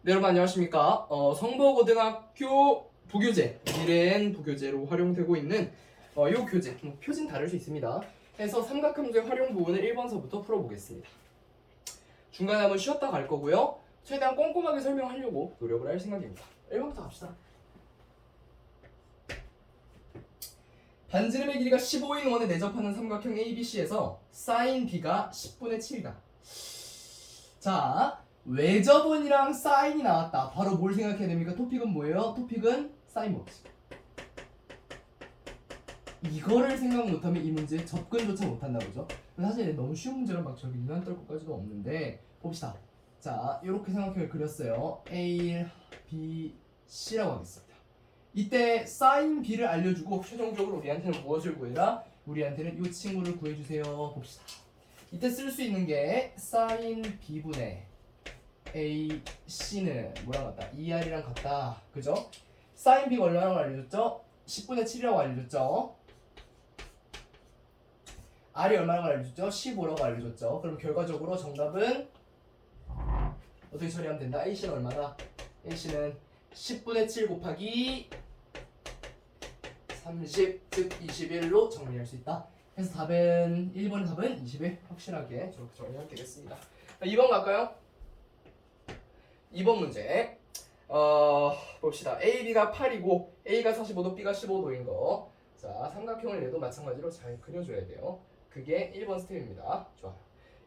네, 여러분 안녕하십니까. 성보고등학교 부교재, 미래엔 부교재로 활용되고 있는 요 교재, 표진 다를 수 있습니다. 해서 삼각함수의 활용 부분을 1번서부터 풀어보겠습니다. 중간에 한번 쉬었다 갈 거고요. 최대한 꼼꼼하게 설명하려고 노력을 할 생각입니다. 1번부터 갑시다. 반지름의 길이가 15인 원에 내접하는 삼각형 ABC에서 sin B가 10분의 7이다. 자, 외접은이랑 사인이 나왔다. 바로 뭘 생각해야 됩니까? 토픽은 뭐예요? 토픽은 사인 법칙. 이거를 생각 못하면 이 문제 접근조차 못한다 그죠? 사실 너무 쉬운 문제라 막 저기 유난 떨 것까지도 없는데 봅시다. 자, 이렇게 삼각형을 그렸어요. A, B, C라고 하겠습니다. 이때 sin B를 알려주고 최종적으로 우리한테는 무엇을 구해라? 우리한테는 이 친구를 구해주세요. 봅시다. 이때 쓸 수 있는 게 sin B분의 A, C는 뭐랑 같다? 2R이랑 같다. 그죠? sin B가 얼마라고 알려줬죠? 10분의 7이라고 알려줬죠? R이 얼마라고 알려줬죠? 15라고 알려줬죠? 그럼 결과적으로 정답은 어떻게 처리하면 된다? AC는 얼마다? AC는 10분의 7 곱하기 30, 즉 21로 정리할 수 있다. 그래서 답은 1번의 답은 21 확실하게 저렇게 정리하면 되겠습니다. 2번 갈까요? 2번 문제 봅시다. A, B가 8이고 A가 45도, B가 15도인 거. 자, 삼각형을 내도 마찬가지로 잘 그려줘야 돼요. 그게 1번 스텝입니다. 좋아요.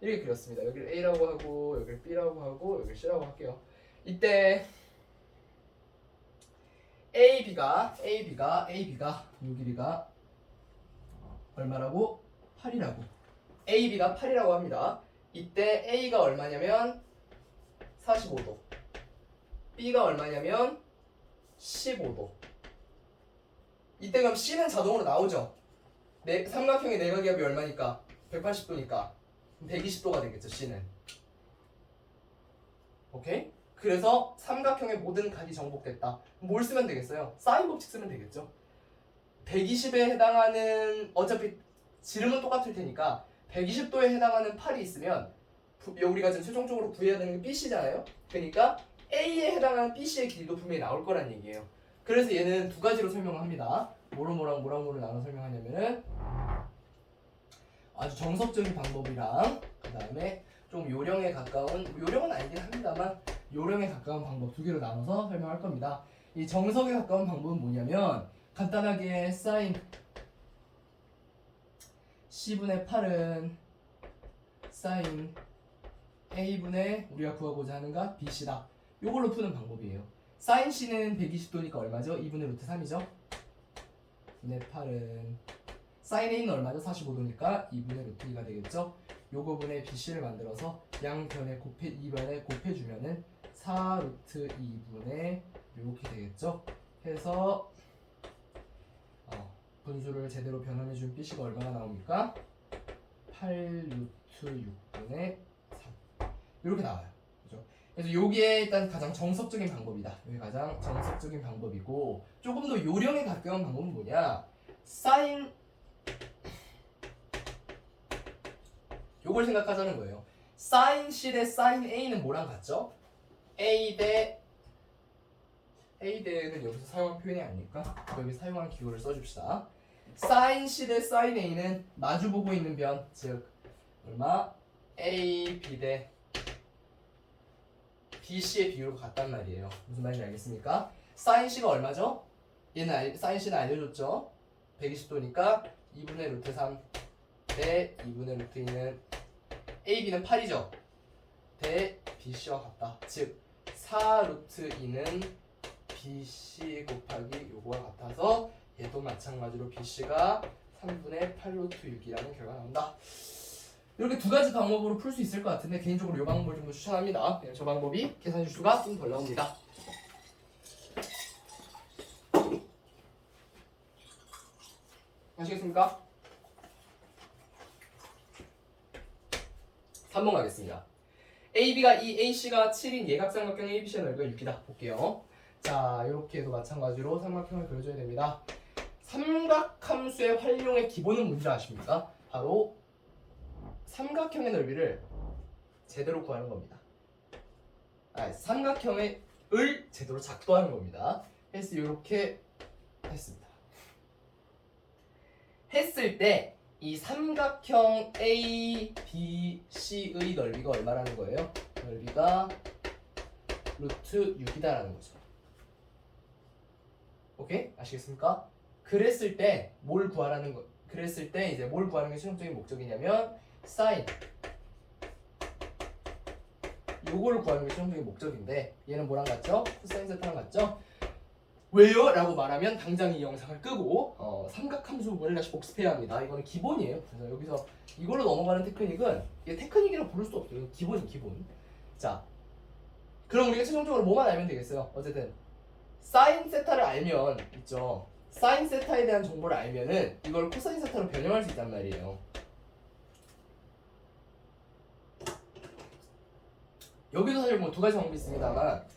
이렇게 그렸습니다. 여기를 A라고 하고 여기를 B라고 하고 여기를 C라고 할게요. 이때 AB가 이 길이가 얼마라고? 8이라고. AB가 8이라고 합니다. 이때 A가 얼마냐면 45도, B가 얼마냐면 15도. 이때 그럼 C는 자동으로 나오죠. 삼각형의 내각기압이 얼마니까? 180도니까 120도가 되겠죠. C는. 오케이? 그래서 삼각형의 모든 각이 정복됐다. 뭘 쓰면 되겠어요? 사인 법칙 쓰면 되겠죠. 120에 해당하는, 어차피 지름은 똑같을 테니까 120도에 해당하는 8이 있으면 우리가 지금 최종적으로 구해야 되는 게 BC잖아요. 그러니까 A에 해당하는 BC의 길이도 분명히 나올 거란 얘기예요. 그래서 얘는 두 가지로 설명을 합니다. 뭐를 나눠 설명하냐면은 아주 정석적인 방법이랑 그 다음에 좀 요령에 가까운, 요령은 아니긴 합니다만 요령에 가까운 방법 두 개로 나눠서 설명할 겁니다. 이 정석에 가까운 방법은 뭐냐면 간단하게 sin C분의 8은 sin A분의 우리가 구하고자 하는 것 BC다. 요걸로 푸는 방법이에요. sin C는 120도니까 얼마죠? 2분의 루트 3이죠? 분의 8은 sin A는 얼마죠? 45도니까 2분의 루트 2가 되겠죠? 요거분의 BC를 만들어서 양변에 2변에 곱해주면은 4 루트 2분의 이렇게 되겠죠? 해서 분수를 제대로 변환해준 BC가 얼마나 나옵니까? 8 루트 6분의 3 이렇게 나와요. 그죠? 그래서 요게 일단 가장 정석적인 방법이다. 이게 가장 정석적인 방법이고, 조금 더 요령에 가까운 방법은 뭐냐? 사인 요걸 생각하자는 거예요. sin C 대 sin A는 뭐랑 같죠? A대는 여기서 사용한 표현이 아닐까? 여기 사용한 기호를 써줍시다. sin C 대 sin A는 마주보고 있는 변, 즉 얼마? A, B 대 BC의 비율과 같단 말이에요. 무슨 말인지 알겠습니까? sin C가 얼마죠? 얘는 sin C는 알려줬죠? 120도니까 2분의 루트 3 대 2분의 루트 2는 AB는 8이죠? 대 BC와 같다. 즉 4 루트 2는 BC 곱하기 요거와 같아서 얘도 마찬가지로 BC가 3분의 8 루트 6이라는 결과가 나온다. 이렇게 두 가지 방법으로 풀 수 있을 것 같은데 개인적으로 이 방법을 좀 더 추천합니다. 저 방법이 계산 실수가 좀 덜 나옵니다. 아시겠습니까? 3번 가겠습니다. AB가 2, AC가 7인 예각삼각형 ABC의 넓이가 6이다. 볼게요. 자, 이렇게 해도 마찬가지로 삼각형을 그려줘야 됩니다. 삼각함수의 활용의 기본은 뭔지 아십니까? 바로 삼각형의 넓이를 제대로 구하는 겁니다. 삼각형의 제대로 작도하는 겁니다. 해서 이렇게 했습니다. 했을 때 이 삼각형 A, B, C의 넓이가 얼마라는 거예요? 넓이가 루트 6이다라는 거죠. 오케이? 아시겠습니까? 그랬을 때 뭘 구하라는 거? 그랬을 때 이제 뭘 구하는 게 최종적인 목적이냐면 사인 요거를 구하는 게 최종적인 목적인데 얘는 뭐랑 같죠? 코사인 세타랑 같죠? 왜요? 라고 말하면 당장 이 영상을 끄고 삼각함수 부분을 다시 복습해야 합니다. 이거는 기본이에요. 그래서 여기서 이걸로 넘어가는 테크닉은 이게 테크닉이라고 부를 수 없어요. 기본. 자, 그럼 우리가 최종적으로 뭐만 알면 되겠어요? 어쨌든 사인 세타를 알면 있죠. 사인 세타에 대한 정보를 알면은 이걸 코사인 세타로 변형할 수 있단 말이에요. 여기도 사실 뭐 두 가지 방법이 있습니다만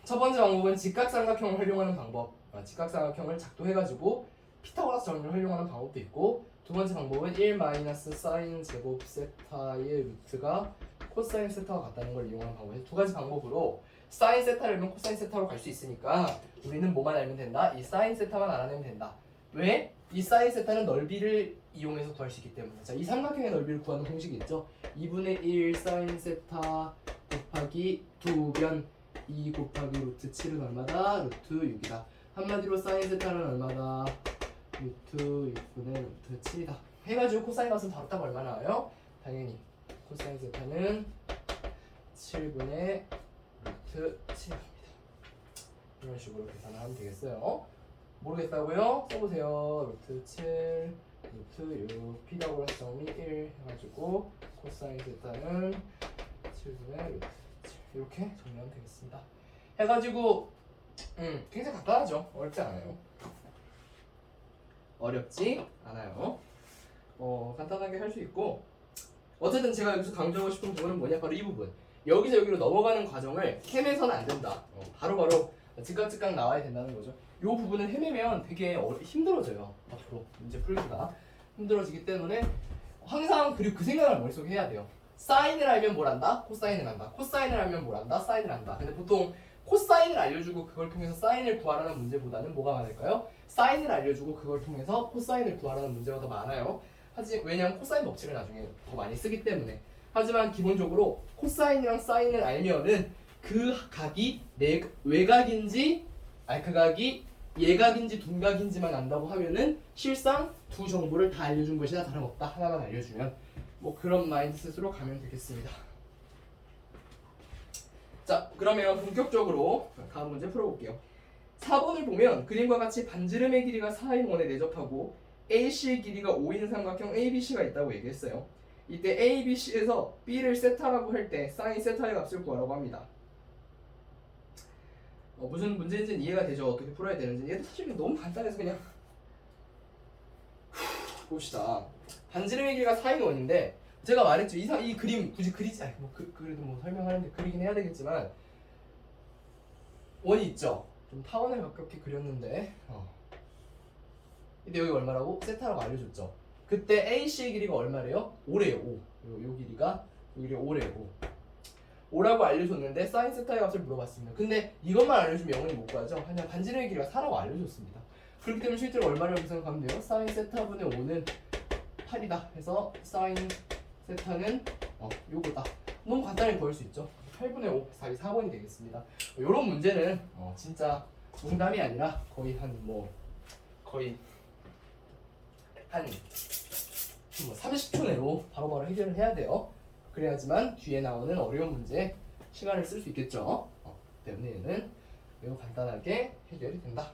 첫 번째 방법은 직각삼각형을 활용하는 방법. 직각삼각형을 작도해가지고 피타고라스 정리를 활용하는 방법도 있고 두 번째 방법은 1 마이너스 사인 제곱 세타의 루트가 코사인 세타와 같다는 걸 이용하는 방법. 두 가지 방법으로 사인 세타를 알면 코사인 세타로 갈 수 있으니까 우리는 뭐만 알면 된다? 이 사인 세타만 알아내면 된다. 왜? 이 사인 세타는 넓이를 이용해서 구할 수 있기 때문에. 자, 이 삼각형의 넓이를 구하는 공식이 있죠. 2분의 1 사인 세타 곱하기 2변 2 곱하기 루트 7은 얼마다? 루트 6이다. 한마디로 사인 세타는 얼마다? 루트 6분의 루트 7이다. 해가지고 코사인 값은 바로 딱 얼마 나와요? 당연히 코사인 세타는 7분의 루트 7입니다. 이런 식으로 계산을 하면 되겠어요. 모르겠다고요? 써보세요. 루트 7, 루트 6, 피타고라스 정리 1 해가지고 코사인 세타는 7분의 루트 7 이렇게 정리하면 되겠습니다. 해가지고 굉장히 간단하죠. 어렵지 않아요. 어렵지 않아요. 간단하게 할 수 있고 어쨌든 제가 여기서 강조하고 싶은 부분은 뭐냐? 바로 이 부분. 여기서 여기로 넘어가는 과정을 헤매서는 안 된다. 바로바로 즉각 나와야 된다는 거죠. 이 부분을 헤매면 되게 힘들어져요. 앞으로 문제 풀기가 힘들어지기 때문에 항상 그리고 그 생각을 머릿속에 해야 돼요. 사인을 알면 뭘 한다? 코사인을 한다. 코사인을 알면 뭘 한다? 사인을 한다. 근데 보통 코사인을 알려주고 그걸 통해서 사인을 구하라는 문제보다는 뭐가 많을까요? 사인을 알려주고 그걸 통해서 코사인을 구하라는 문제가 더 많아요. 왜냐하면 코사인 법칙을 나중에 더 많이 쓰기 때문에. 하지만 기본적으로 코사인이랑 사인을 알면은 그 각이 외각인지 그 각이 예각인지 둔각인지만 안다고 하면은 실상 두 정보를 다 알려준 것이나 다름없다. 하나만 알려주면 뭐 그런 마인드셋으로 가면 되겠습니다. 자, 그러면 본격적으로 다음 문제 풀어볼게요. 4번을 보면 그림과 같이 반지름의 길이가 4인 원에 내접하고 AC의 길이가 5인 삼각형 ABC가 있다고 얘기했어요. 이때 ABC에서 B를 세타라고 할 때 사인 세타의 값을 구하라고 합니다. 무슨 문제인지는 이해가 되죠? 어떻게 풀어야 되는지. 얘도 사실 너무 간단해서 그냥 봅시다. 반지름의 길이가 4인 원인데 제가 말했죠. 이 그림 굳이 그리지 그래도 뭐 설명하는데 그리긴 해야 되겠지만 원이 있죠. 좀 타원에 가깝게 그렸는데 근데 여기 얼마라고? 세타라고 알려줬죠. 그때 AC의 길이가 얼마래요? 5래요. 5. 요 길이가 5래요. 5라고 알려줬는데 사인 세타의 값을 물어봤습니다. 근데 이것만 알려주면 영원히 못 구하죠. 그냥 반지름의 길이가 4라고 알려줬습니다. 그렇기 때문에 실제로 얼마라고 생각하면 돼요? 사인 세타분의 5는 8이다 해서 사인 세타는 요거다. 너무 간단히 구할 수 있죠. 8분의 5, 4번이 되겠습니다. 이런 문제는 진짜 농담이 아니라 거의 한 30초 내로 바로바로 해결을 해야 돼요. 그래야지만 뒤에 나오는 어려운 문제 시간을 쓸 수 있겠죠. 때문에 얘는 매우 간단하게 해결이 된다.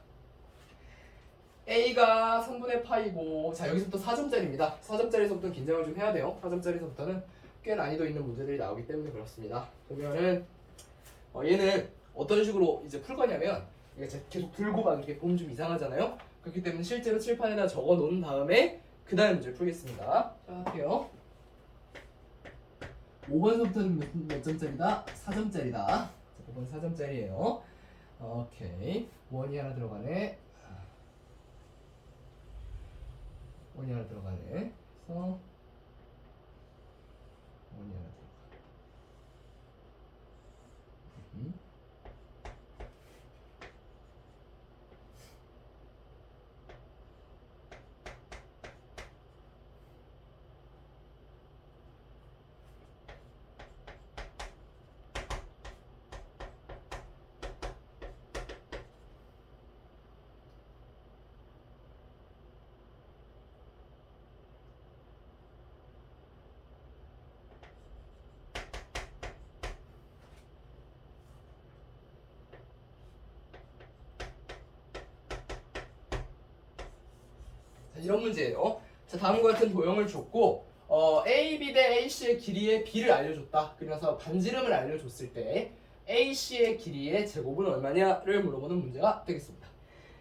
A가 3분의 파이고 자 여기서부터 4점짜리입니다. 4점짜리에서부터는 긴장을 좀 해야 돼요. 4점짜리에서부터는 꽤 난이도 있는 문제들이 나오기 때문에 그렇습니다. 보면은 얘는 어떤 식으로 이제 풀 거냐면 이게 계속 들고 막 이렇게 보면 좀 이상하잖아요. 그렇기 때문에 실제로 칠판에다 적어 놓은 다음에 그 다음 문제를 풀겠습니다. 자 할게요. 5번서부터는 몇 점짜리다? 4점짜리다. 5번 4점짜리예요. 오케이. 원이 하나 들어가네. 원이 하나 들어가네. 그래서 원이 하나 들어가. 이런 문제예요. 자, 다음과 같은 도형을 줬고 AB 대 AC의 길이의 b를 알려줬다. 그래서 반지름을 알려줬을 때 AC의 길이의 제곱은 얼마냐를 물어보는 문제가 되겠습니다.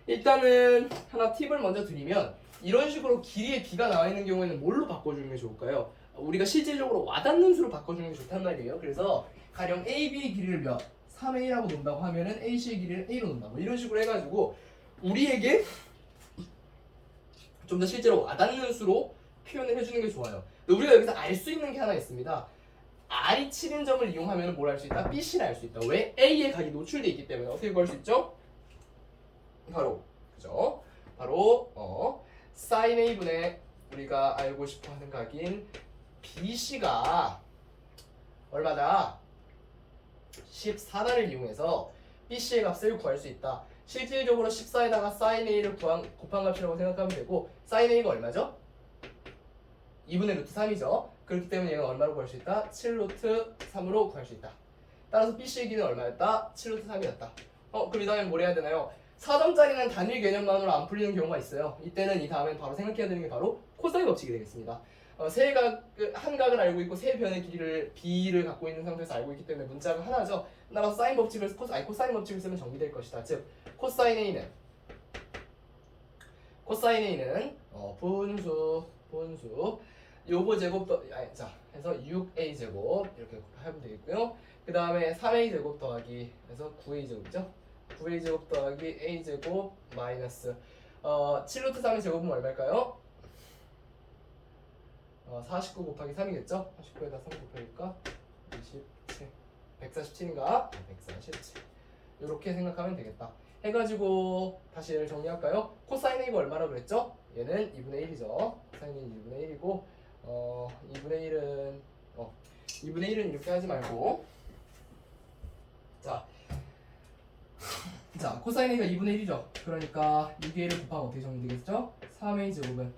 일단은 하나 팁을 먼저 드리면 이런 식으로 길이의 b가 나와 있는 경우에는 뭘로 바꿔주는 게 좋을까요? 우리가 실질적으로 와닿는 수로 바꿔주는 게 좋단 말이에요. 그래서 가령 AB의 길이를 몇? 3A라고 놓는다고 하면은 AC의 길이를 A로 놓는다. 뭐 이런 식으로 해가지고 우리에게 좀 더 실제로 와닿는 수로 표현을 해주는 게 좋아요. 우리가 여기서 알 수 있는 게 하나 있습니다. R이 7인 점을 이용하면 뭘 알 수 있다? BC를 알 수 있다. 왜? A의 각이 노출돼 있기 때문에. 어떻게 구할 수 있죠? 바로 그죠? 바로 sin A분의 우리가 알고 싶어하는 각인 BC가 얼마다? 14다를 이용해서 BC의 값을 구할 수 있다. 실질적으로 14에다가 sin A를 곱한 값이라고 생각하면 되고 sin A가 얼마죠? 2분의 루트 3이죠. 그렇기 때문에 얘가 얼마로 구할 수 있다? 7 루트 3으로 구할 수 있다. 따라서 BC의 길이는 얼마였다? 7 루트 3이었다. 그럼 이 다음에 뭘 해야 되나요? 4점짜리는 단일 개념만으로 안 풀리는 경우가 있어요. 이때는 이 다음엔 바로 생각해야 되는 게 바로 코사인 법칙이 되겠습니다. 한 각을 알고 있고 세 변의 길이를 b를 갖고 있는 상태에서 알고 있기 때문에 문자가 하나죠. 따라서 사인 법칙을 코사인 법칙을 쓰면 정리될 것이다. 즉 코사인 A는 분수 요거 제곱 자 해서 6a 제곱 이렇게 하면 되겠고요. 그 다음에 3a 제곱 더하기 해서 9a 제곱이죠. 9a 제곱 더하기 a 제곱 마이너스 7 루트 3의 제곱은 얼마일까요? 49 곱하기 3이겠죠? 49에다 3 곱하니까 27 147인가? 147 이렇게 생각하면 되겠다. 해가지고 다시 얘를 정리할까요? 코사인 A가 얼마라고 그랬죠? 얘는 2분의 1이죠. 사인 A 2분의 1이고 2분의 1은 이렇게 하지 말고 자 코사인 A가 2분의 1이죠. 그러니까 6A를 곱하면 어떻게 정리되겠죠? 3A 제곱은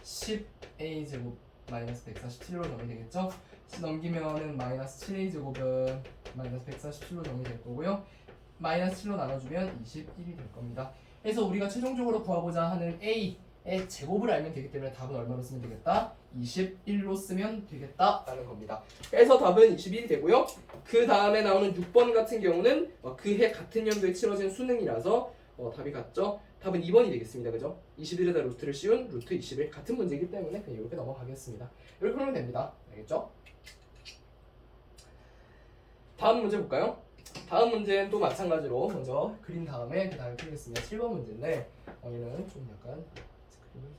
10A 제곱 마이너스 147로 정리되겠죠? 넘기면은 마이너스 7A 제곱은 마이너스 147로 정리될 거고요. 마이너스 7로 나눠주면 21이 될 겁니다. 그래서 우리가 최종적으로 구하고자 하는 A의 제곱을 알면 되기 때문에 답은 얼마로 쓰면 되겠다? 21로 쓰면 되겠다라는 겁니다. 그래서 답은 21이 되고요. 그 다음에 나오는 6번 같은 경우는 그 해 같은 연도에 치러진 수능이라서 답이 같죠? 답은 2번이 되겠습니다. 그죠? 21에다 루트를 씌운 루트 21 같은 문제이기 때문에 그냥 이렇게 넘어가겠습니다. 이렇게 하면 됩니다. 알겠죠? 다음 문제 볼까요? 다음 문제는 또 마찬가지로 먼저 그린 다음에 그 다음에 풀겠습니다. 7번 문제인데 얘는 좀 약간 스크린을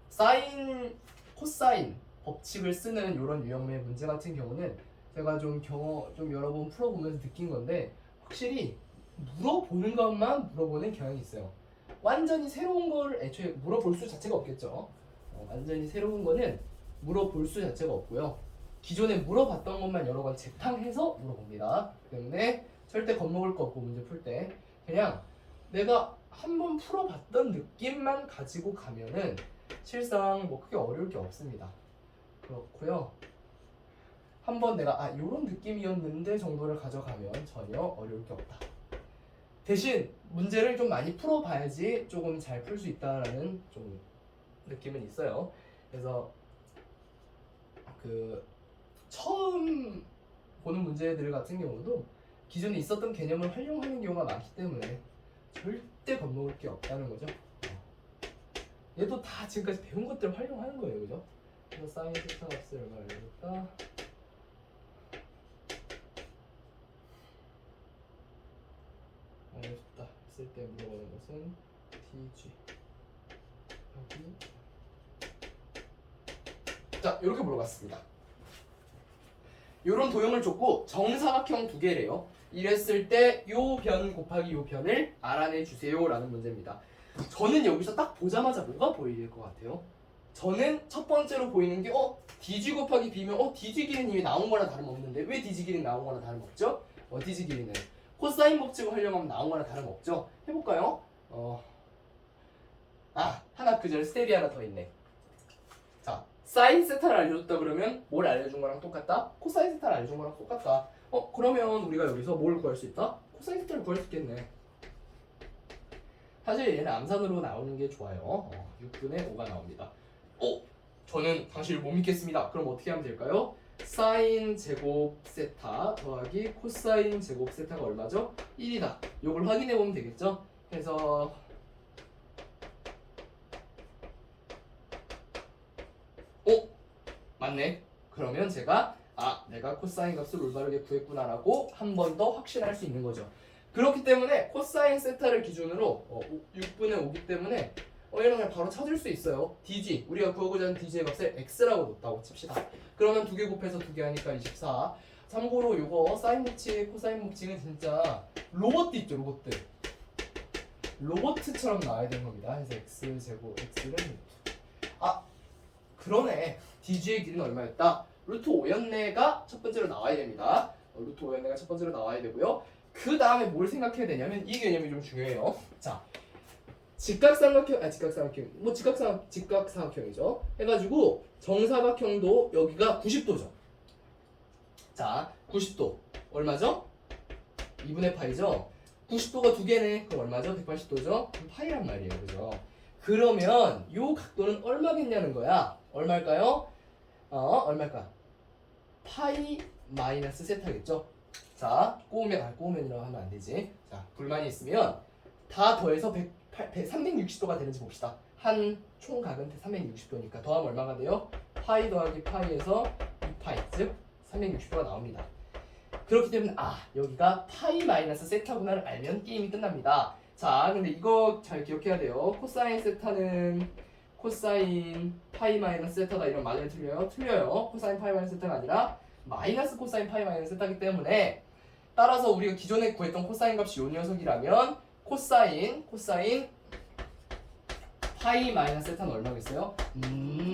사인, 코사인 법칙을 쓰는 이런 유형의 문제 같은 경우는 제가 좀 여러 번 풀어보면서 느낀 건데 확실히 물어보는 것만 물어보는 경향이 있어요. 완전히 새로운 거를 애초에 물어볼 수 자체가 없겠죠. 완전히 새로운 거는 물어볼 수 자체가 없고요. 기존에 물어봤던 것만 여러 번 재탕해서 물어봅니다. 때문에 절대 겁먹을 거 없고 문제 풀 때 그냥 내가 한번 풀어봤던 느낌만 가지고 가면은 실상 뭐 크게 어려울 게 없습니다. 그렇고요. 한번 내가 이런 느낌이었는데 정도를 가져가면 전혀 어려울 게 없다. 대신 문제를 좀 많이 풀어봐야지 조금 잘 풀 수 있다라는 좀 느낌은 있어요. 그래서 처음 보는 문제들 같은 경우도 기존에 있었던 개념을 활용하는 경우가 많기 때문에 절대 겁먹을 게 없다는 거죠. 얘도 다 지금까지 배운 것들을 활용하는 거예요, 그죠? 그래서 사인 세타 값을 얼마 알려줬다. 알려줬다 했을 때 물어보는 것은 TG 여기 자 이렇게 물어봤습니다. 이런 도형을 줬고 정사각형 두 개래요. 이랬을 때 요 변 곱하기 요 변을 알아내 주세요 라는 문제입니다. 저는 여기서 딱 보자마자 뭐가 보일 것 같아요? 저는 첫 번째로 보이는 게 DG 곱하기 B면 DG 길이는 이미 나온 거나 다름없는데 왜 DG 길이는 나온 거나 다름없죠? DG 길이는 코사인 법칙을 활용하면 나온 거나 다름없죠? 해볼까요? 하나 그 전에 스텝이 하나 더 있네. 자, 사인 세타를 알려줬다 그러면 뭘 알려준 거랑 똑같다? 코사인 세타를 알려준 거랑 똑같다. 그러면 우리가 여기서 뭘 구할 수 있다? 코사인 세타를 구할 수 있겠네. 사실 얘는 암산으로 나오는 게 좋아요. 6분의 5가 나옵니다. 저는 당신을 못 믿겠습니다. 그럼 어떻게 하면 될까요? 사인 제곱 세타 더하기 코사인 제곱 세타가 얼마죠? 1이다. 이걸 확인해 보면 되겠죠? 그래서 맞네. 그러면 제가 내가 코사인 값을 올바르게 구했구나라고 한 번 더 확신할 수 있는 거죠. 그렇기 때문에 코사인 세타를 기준으로 6분의 5기 때문에 이런 걸 바로 찾을 수 있어요. DG, 우리가 구하고자 하는 DG의 값을 X라고 뒀다고 칩시다. 그러면 2개 곱해서 2개 하니까 24. 참고로 이거 사인 법칙, 코사인 법칙은 진짜 로봇 있죠, 로봇들. 로봇처럼 나와야 되는 겁니다. 그래서 X제곱, X는 그러네. DG의 길이는 얼마였다? 루트 5였네가 첫 번째로 나와야 됩니다. 루트 5였네가 첫 번째로 나와야 되고요. 그 다음에 뭘 생각해야 되냐면 이 개념이 좀 중요해요. 자, 직각삼각형이죠. 해가지고 정사각형도 여기가 90도죠. 자, 90도 얼마죠? 2분의 파이죠. 90도가 두 개네. 그럼 얼마죠? 180도죠. 그럼 파이란 말이에요, 그죠? 그러면 요 각도는 얼마겠냐는 거야. 얼마일까요? 얼마일까? 파이 마이너스 세타겠죠. 자, 꼬우면이라고 하면 안 되지. 자, 불만이 있으면 다 더해서 360도가 되는지 봅시다. 한 총각은 360도니까 더하면 얼마가 돼요? 파이 더하기 파이에서 2파이, 즉 360도가 나옵니다. 그렇기 때문에 여기가 파이 마이너스 세타구나를 알면 게임이 끝납니다. 자, 근데 이거 잘 기억해야 돼요. 코사인 세타는 코사인 파이 마이너스 세타다. 이런 맞아요, 틀려요? 틀려요. 코사인 파이 마이너스 세타가 아니라 마이너스 코사인 파이 마이너스 세타이기 때문에 따라서 우리가 기존에 구했던 코사인 값이 요 녀석이라면 코사인 파이 마이너스 세타는 얼마겠어요?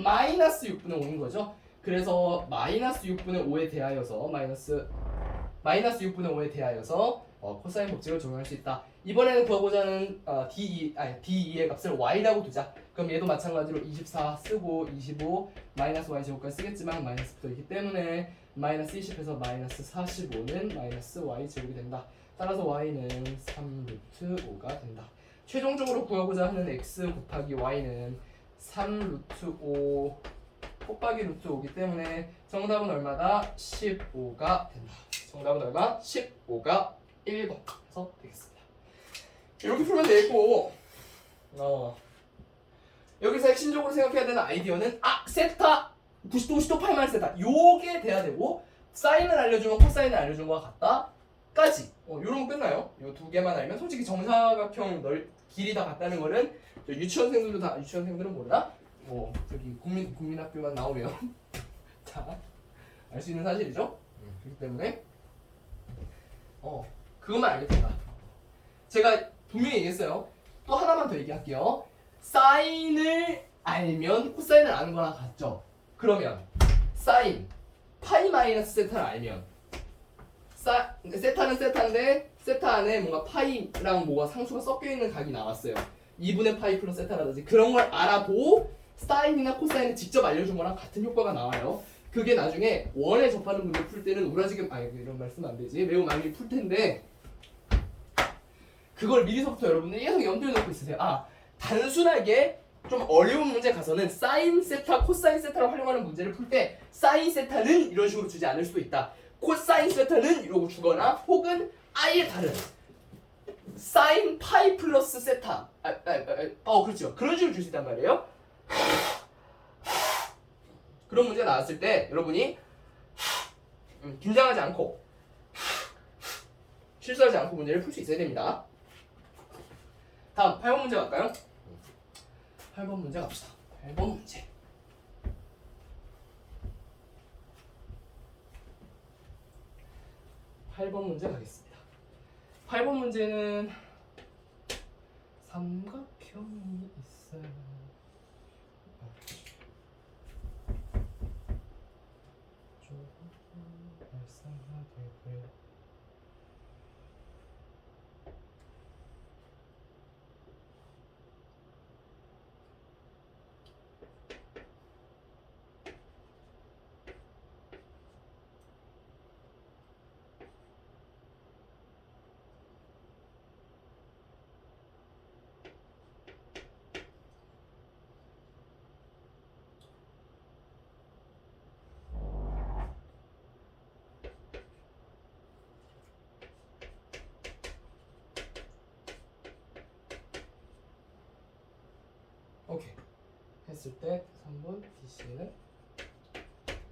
마이너스 6분의 5인 거죠. 그래서 마이너스 6분의 5에 대하여서 마이너스 6분의 5에 대하여서 코사인 법칙을 적용할 수 있다. 이번에는 구하고자 하는 D2의 값을 y라고 두자. 그럼 얘도 마찬가지로 24 쓰고 25 마이너스 y 제곱까지 쓰겠지만 마이너스 붙어있기 때문에 마이너스 20에서 마이너스 45는 마이너스 y 제곱이 된다. 따라서 y는 3루트 5가 된다. 최종적으로 구하고자 하는 x 곱하기 y는 3루트 5 곱하기 루트 5기 때문에 정답은 얼마다? 15가 된다. 정답은 얼마? 15가 1번 해서 되겠습니다. 이렇게 풀면 되고 여기서 핵심적으로 생각해야 되는 아이디어는 세타 90도 50도 파이 마이너스 세타 요게 돼야 되고 사인을 알려주면 코사인을 알려준 거와 같다까지 요런 거 끝나요. 요 두 개만 알면 솔직히 정사각형 길이 다 같다는 거는 유치원생들은 몰라? 저기 국민학교만 나오면 다 알 수 있는 사실이죠. 그렇기 때문에 그것만 알면 된다. 제가 분명히 얘기했어요. 또 하나만 더 얘기할게요. 사인을 알면 코사인을 아는 거랑 같죠. 그러면 사인 파이 마이너스 세타를 알면 세타는 세타인데 세타 안에 뭔가 파이랑 뭐가 상수가 섞여 있는 각이 나왔어요. 2분의 파이 플러스 세타라든지 그런 걸 알아도 사인이나 코사인을 직접 알려준 거랑 같은 효과가 나와요. 그게 나중에 원에 접하는 문제 풀 때는 우라지게 이런 말 쓰면 안 되지. 매우 많이 풀 텐데 그걸 미리서부터 여러분들이 계속 염두에 놓고 있으세요. 단순하게 좀 어려운 문제 가서는 사인 세타, 코사인 세타를 활용하는 문제를 풀 때 사인 세타는 이런 식으로 주지 않을 수도 있다. 코사인 세타는 이러고 주거나 혹은 아예 다른 사인 파이 플러스 세타 그렇죠. 그런 식으로 줄 수 있단 말이에요. 그런 문제가 나왔을 때 여러분이 긴장하지 않고 실수하지 않고 문제를 풀 수 있어야 됩니다. 다음 8번 문제 갈까요? 8번 문제 갑시다. 8번 문제. 8번 문제 가겠습니다. 8번 문제는 삼각형이 있어요. 했을 때 3분 BC는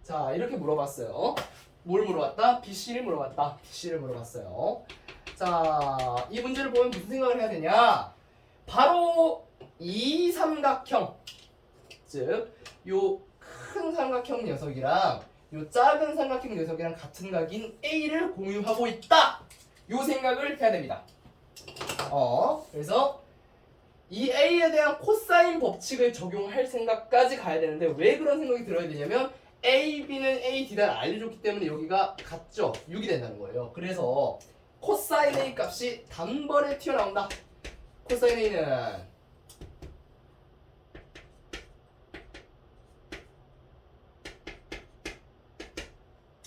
자 이렇게 물어봤어요. 뭘 물어봤다? BC를 물어봤다. BC를 물어봤어요. 자, 이 문제를 보면 무슨 생각을 해야 되냐? 바로 이 삼각형, 즉 요 큰 삼각형 녀석이랑 요 작은 삼각형 녀석이랑 같은 각인 A를 공유하고 있다. 요 생각을 해야 됩니다. 그래서 이 A에 대한 코사인 법칙을 적용할 생각까지 가야 되는데 왜 그런 생각이 들어야 되냐면 A, B는 A, D를 알려줬기 때문에 여기가 같죠? 6이 된다는 거예요. 그래서 코사인 A 값이 단번에 튀어나온다. 코사인 A는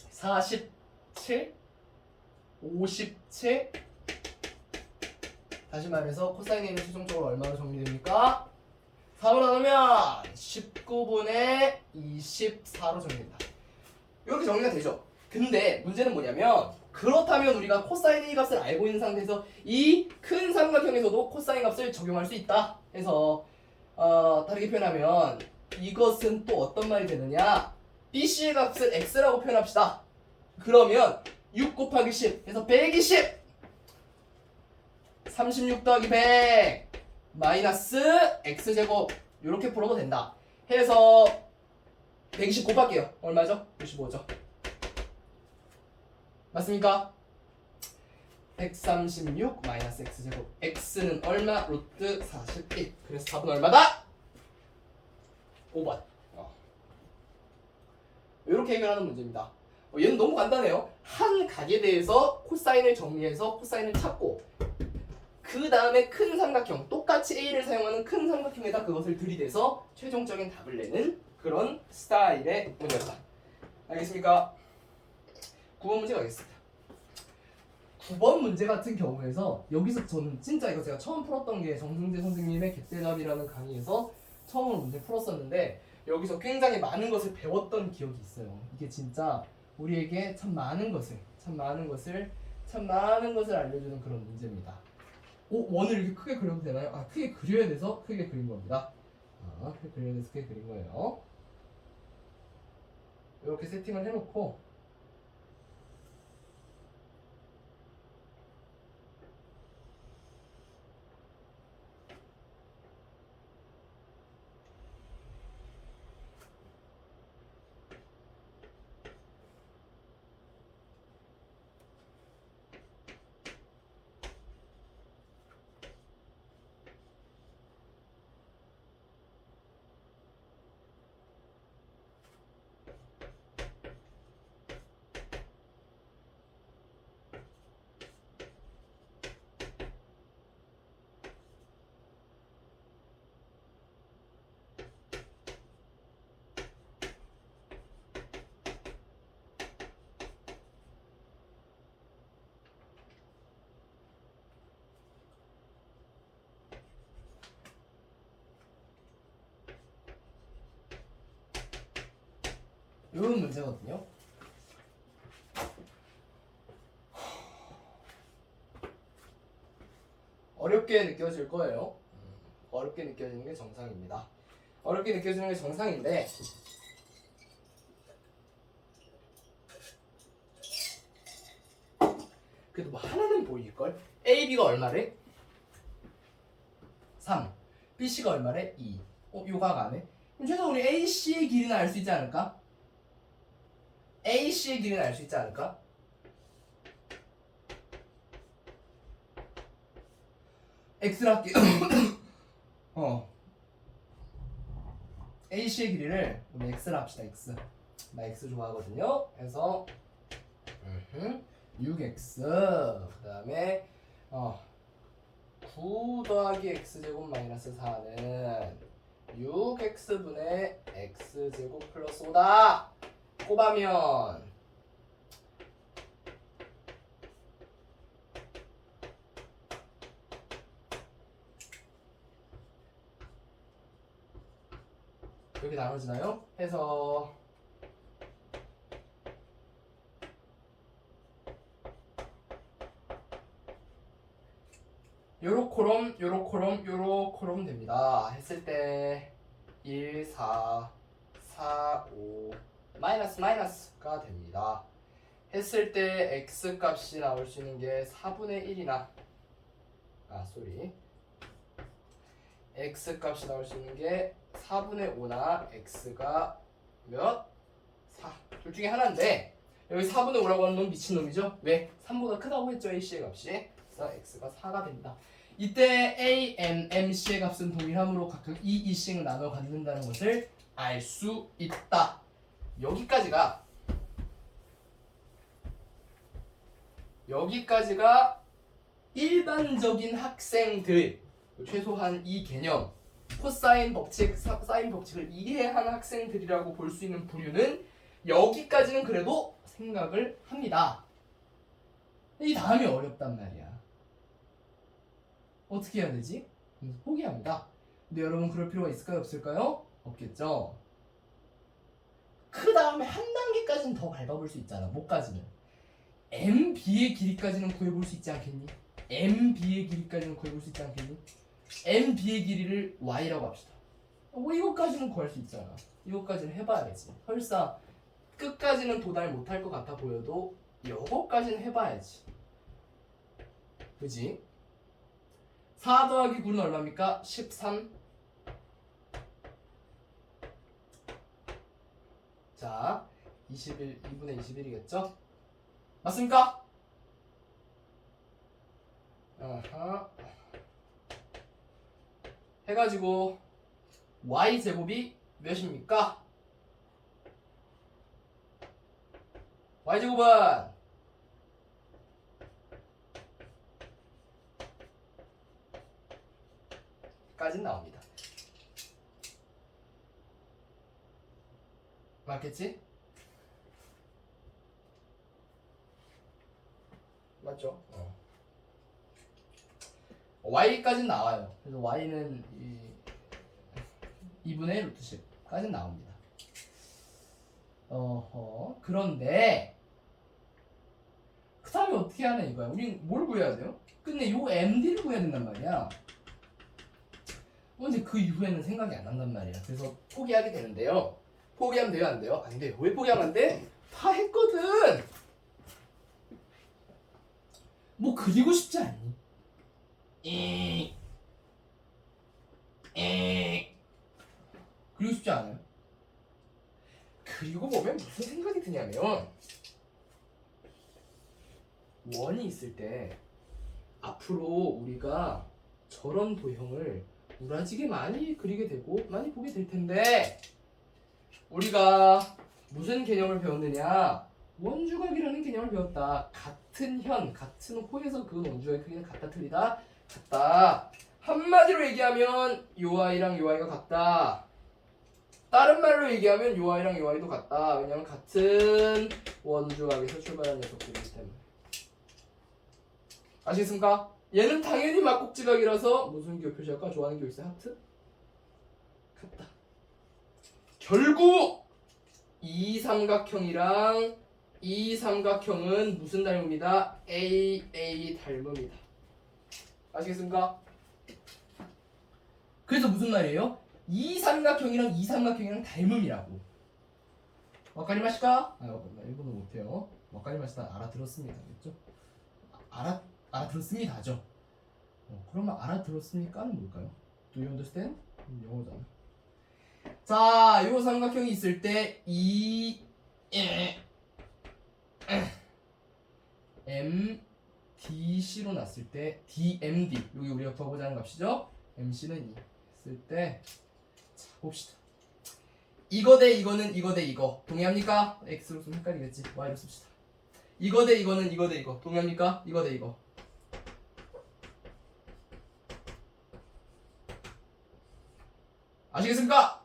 47, 57 다시 말해서 코사인 A는 최종적으로 얼마로 정리됩니까? 4로 나누면 19분의 24로 정리된다. 이렇게 정리가 되죠. 근데 문제는 뭐냐면 그렇다면 우리가 코사인 A 값을 알고 있는 상태에서 이 큰 삼각형에서도 코사인 값을 적용할 수 있다 해서 다르게 표현하면 이것은 또 어떤 말이 되느냐? BC의 값을 X라고 표현합시다. 그러면 6 곱하기 10 해서 120 36 더하기 100 마이너스 X제곱 이렇게 풀어도 된다 해서 120 곱할게요. 얼마죠? 95죠. 맞습니까? 136 마이너스 X제곱 X는 얼마? 루트 41 그래서 답은 얼마다? 5번 이렇게 해결하는 문제입니다. 얘는 너무 간단해요. 한 각에 대해서 코사인을 정리해서 코사인을 찾고 그 다음에 큰 삼각형 똑같이 A를 사용하는 큰 삼각형에다 그것을 들이대서 최종적인 답을 내는 그런 스타일의 문제였다. 알겠습니까? 9번 문제 가겠습니다. 9번 문제 같은 경우에서 여기서 저는 진짜 이거 제가 처음 풀었던 게 정승재 선생님의 갯대답이라는 강의에서 처음으로 문제 풀었었는데 여기서 굉장히 많은 것을 배웠던 기억이 있어요. 이게 진짜 우리에게 참 많은 것을 알려주는 그런 문제입니다. 원을 이렇게 크게 그려도 되나요? 크게 그려야 돼서 크게 그린 겁니다. 크게 그려야 돼서 크게 그린 거예요. 이렇게 세팅을 해놓고 이런 문제거든요. 어렵게 느껴질 거예요. 어렵게 느껴지는 게 정상입니다. 어렵게 느껴지는 게 정상인데 그래도 뭐 하나는 보일걸? A, B가 얼마래? 3 B, C가 얼마래? 2 요각 안 해? 그럼 최소 우리 A, C의 길이는 알 수 있지 않을까? A, C의 길이는 알 수 있지 않을까? X를 할게 A, C의 길이를 우리 X를 합시다. X 나 X 좋아하거든요. 그래서 6X 그 다음에 9 더하기 X제곱 마이너스 4는 6X분의 X제곱 플러스 5다. 곱하면 이렇게 나눠지나요? 해서 요렇코롬 됩니다. 했을 때 1, 4, 4, 5 마이너스가 됩니다. 했을 때 x 값이 나올 수 있는 게 4분의 1이나 x 값이 나올 수 있는 게 4분의 5나 x가 몇? 4. 둘 중에 하나인데 여기 4분의 5라고 하는 놈 미친놈이죠? 왜? 3보다 크다고 했죠, AC의 값이. 그래서 x가 4가 됩니다. 이때 A, M, MC의 값은 동일함으로 각각 2, 2씩 나눠 갖는다는 것을 알 수 있다. 여기까지가 일반적인 학생들, 최소한 이 개념, 코사인 법칙, 사인 법칙을 이해한 학생들이라고 볼 수 있는 부류는 여기까지는 그래도 생각을 합니다. 이 다음이 어렵단 말이야. 어떻게 해야 되지? 포기합니다. 근데 여러분 그럴 필요가 있을까요? 없을까요? 없겠죠. 그 다음에 한 단계까지는 더 밟아볼 수 있잖아. 뭐까지는? MB의 길이까지는 구해볼 수 있지 않겠니? MB의 길이까지는 구해볼 수 있지 않겠니? MB의 길이를 Y라고 합시다. 뭐 이것까지는 구할 수 있잖아. 이것까지는 해봐야지. 설사 끝까지는 도달 못할 것 같아 보여도 이것까지는 해봐야지. 그지? 4 더하기 9는 얼마입니까? 13. 자, 21, 2분의 21이겠죠? 맞습니까? 아하. 해가지고 y제곱이 몇입니까? y제곱은 까진 나옵니다. 맞겠지? 맞죠? y까지는 나와요. 그래서 y는 2분의 루트 10까지는 나옵니다. 그런데 그 다음에 어떻게 하냐 이거야. 우린 뭘 구해야 돼요? 근데 요 MD를 구해야 된단 말이야. 근데 그 이후에는 생각이 안 난단 말이야. 그래서 포기하게 되는데요. 포기하면 돼요? 안 돼요? 안 돼요. 왜 포기하면 안 돼? 다 했거든. 뭐 그리고 싶지 않니? 그리고 싶지 않아요? 그리고 보면 무슨 생각이 드냐면 원이 있을 때 앞으로 우리가 저런 도형을 우라지게 많이 그리게 되고 많이 보게 될 텐데 우리가 무슨 개념을 배웠느냐? 원주각이라는 개념을 배웠다. 같은 현, 같은 호에서 그 원주각의 크기는 같다 틀리다? 같다. 한마디로 얘기하면 요 아이랑 요 아이가 같다. 다른 말로 얘기하면 요 아이랑 요 아이도 같다. 왜냐면 같은 원주각에서 출발한 녀석들이기 때문에. 아시겠습니까? 얘는 당연히 막국지각이라서 무슨 기호 표시할까? 좋아하는 기호 있어요? 하트? 같다. 결국 이 삼각형이랑 이 삼각형은 무슨 닮음이다? AA 닮음이다. 아시겠습니까? 그래서 무슨 말이에요? 이 삼각형이랑 이 삼각형이랑 닮음이라고. 와카리마시까? 일본어 못해요. 와카리마시다 알아들었습니다. 그렇죠? 알아들었습니다죠. 그러면 알아들었습니까는 뭘까요? Do you understand? 영어잖아. 자, 요 삼각형이 있을 때 MDC로 났을 때 DMD 여기 우리가 구하고자 하는 값이죠. MC는 2 했을 때 자, 봅시다. 이거 대 이거는 이거 대 이거 동의합니까? X로 쓰면 헷갈리겠지. Y로 씁시다. 이거 대 이거는 이거 대 이거 동의합니까? 이거 대 이거. 아시겠습니까?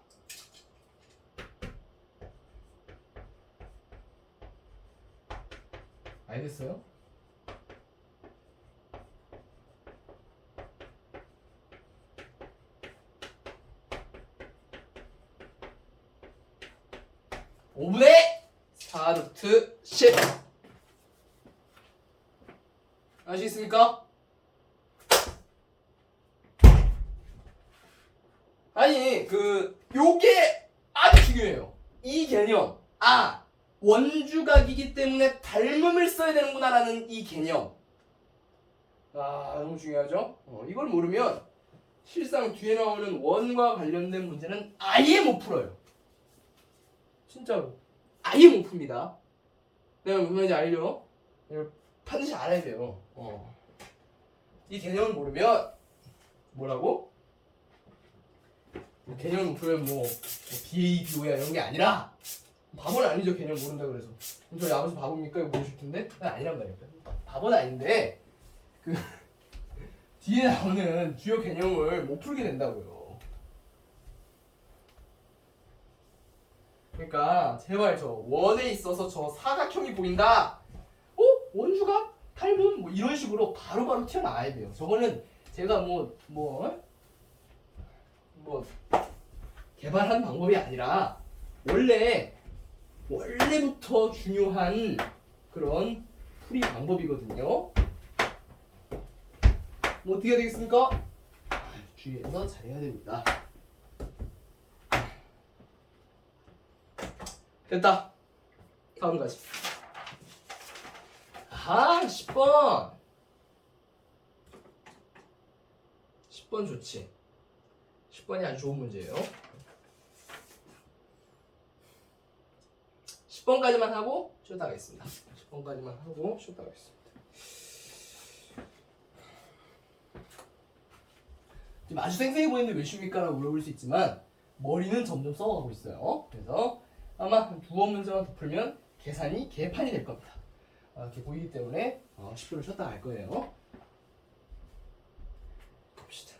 알겠어요? (5분의 4 루트 10) 아시겠습니까? 아니 요게 아주 중요해요. 이 개념. 원주각이기 때문에 닮음을 써야 되는구나라는 이 개념. 너무 중요하죠? 이걸 모르면 실상 뒤에 나오는 원과 관련된 문제는 아예 못 풀어요. 진짜로. 아예 못 풉니다. 내가 무슨 말인지 알죠? 이걸 반드시 알아야 돼요. 이 개념을 모르면 뭐라고? 개념을 못 풀면 BA, BO야 이런 게 아니라 바보는 아니죠. 개념 모른다 그래서. 저희 아버지 바보입니까? 이거 모르실 텐데? 아니란 말입니다. 바보는 아닌데 뒤에 나오는 주요 개념을 못 풀게 된다고요. 그러니까 제발 저 원에 있어서 저 사각형이 보인다. 원주각? 닮음? 이런 식으로 바로바로 튀어나와야 돼요. 저거는 제가 개발한 방법이 아니라 원래부터 중요한 그런 풀이 방법이거든요. 어떻게 해야 되겠습니까? 주의해서 잘해야 됩니다. 됐다. 다음 가지. 10번. 10번 좋지. 10번이 아주 좋은 문제예요. 10번까지만 하고 쉬었다 가겠습니다. 10번까지만 하고 쉬었다 가겠습니다. 지금 아주 생생해 보이는데 왜 쉽니까? 라고 물어볼 수 있지만 머리는 점점 썩어가고 있어요. 그래서 아마 두어 문제만 더 풀면 계산이 개판이 될 겁니다. 이렇게 보이기 때문에 10분을 쉬었다 갈 거예요. 봅시다.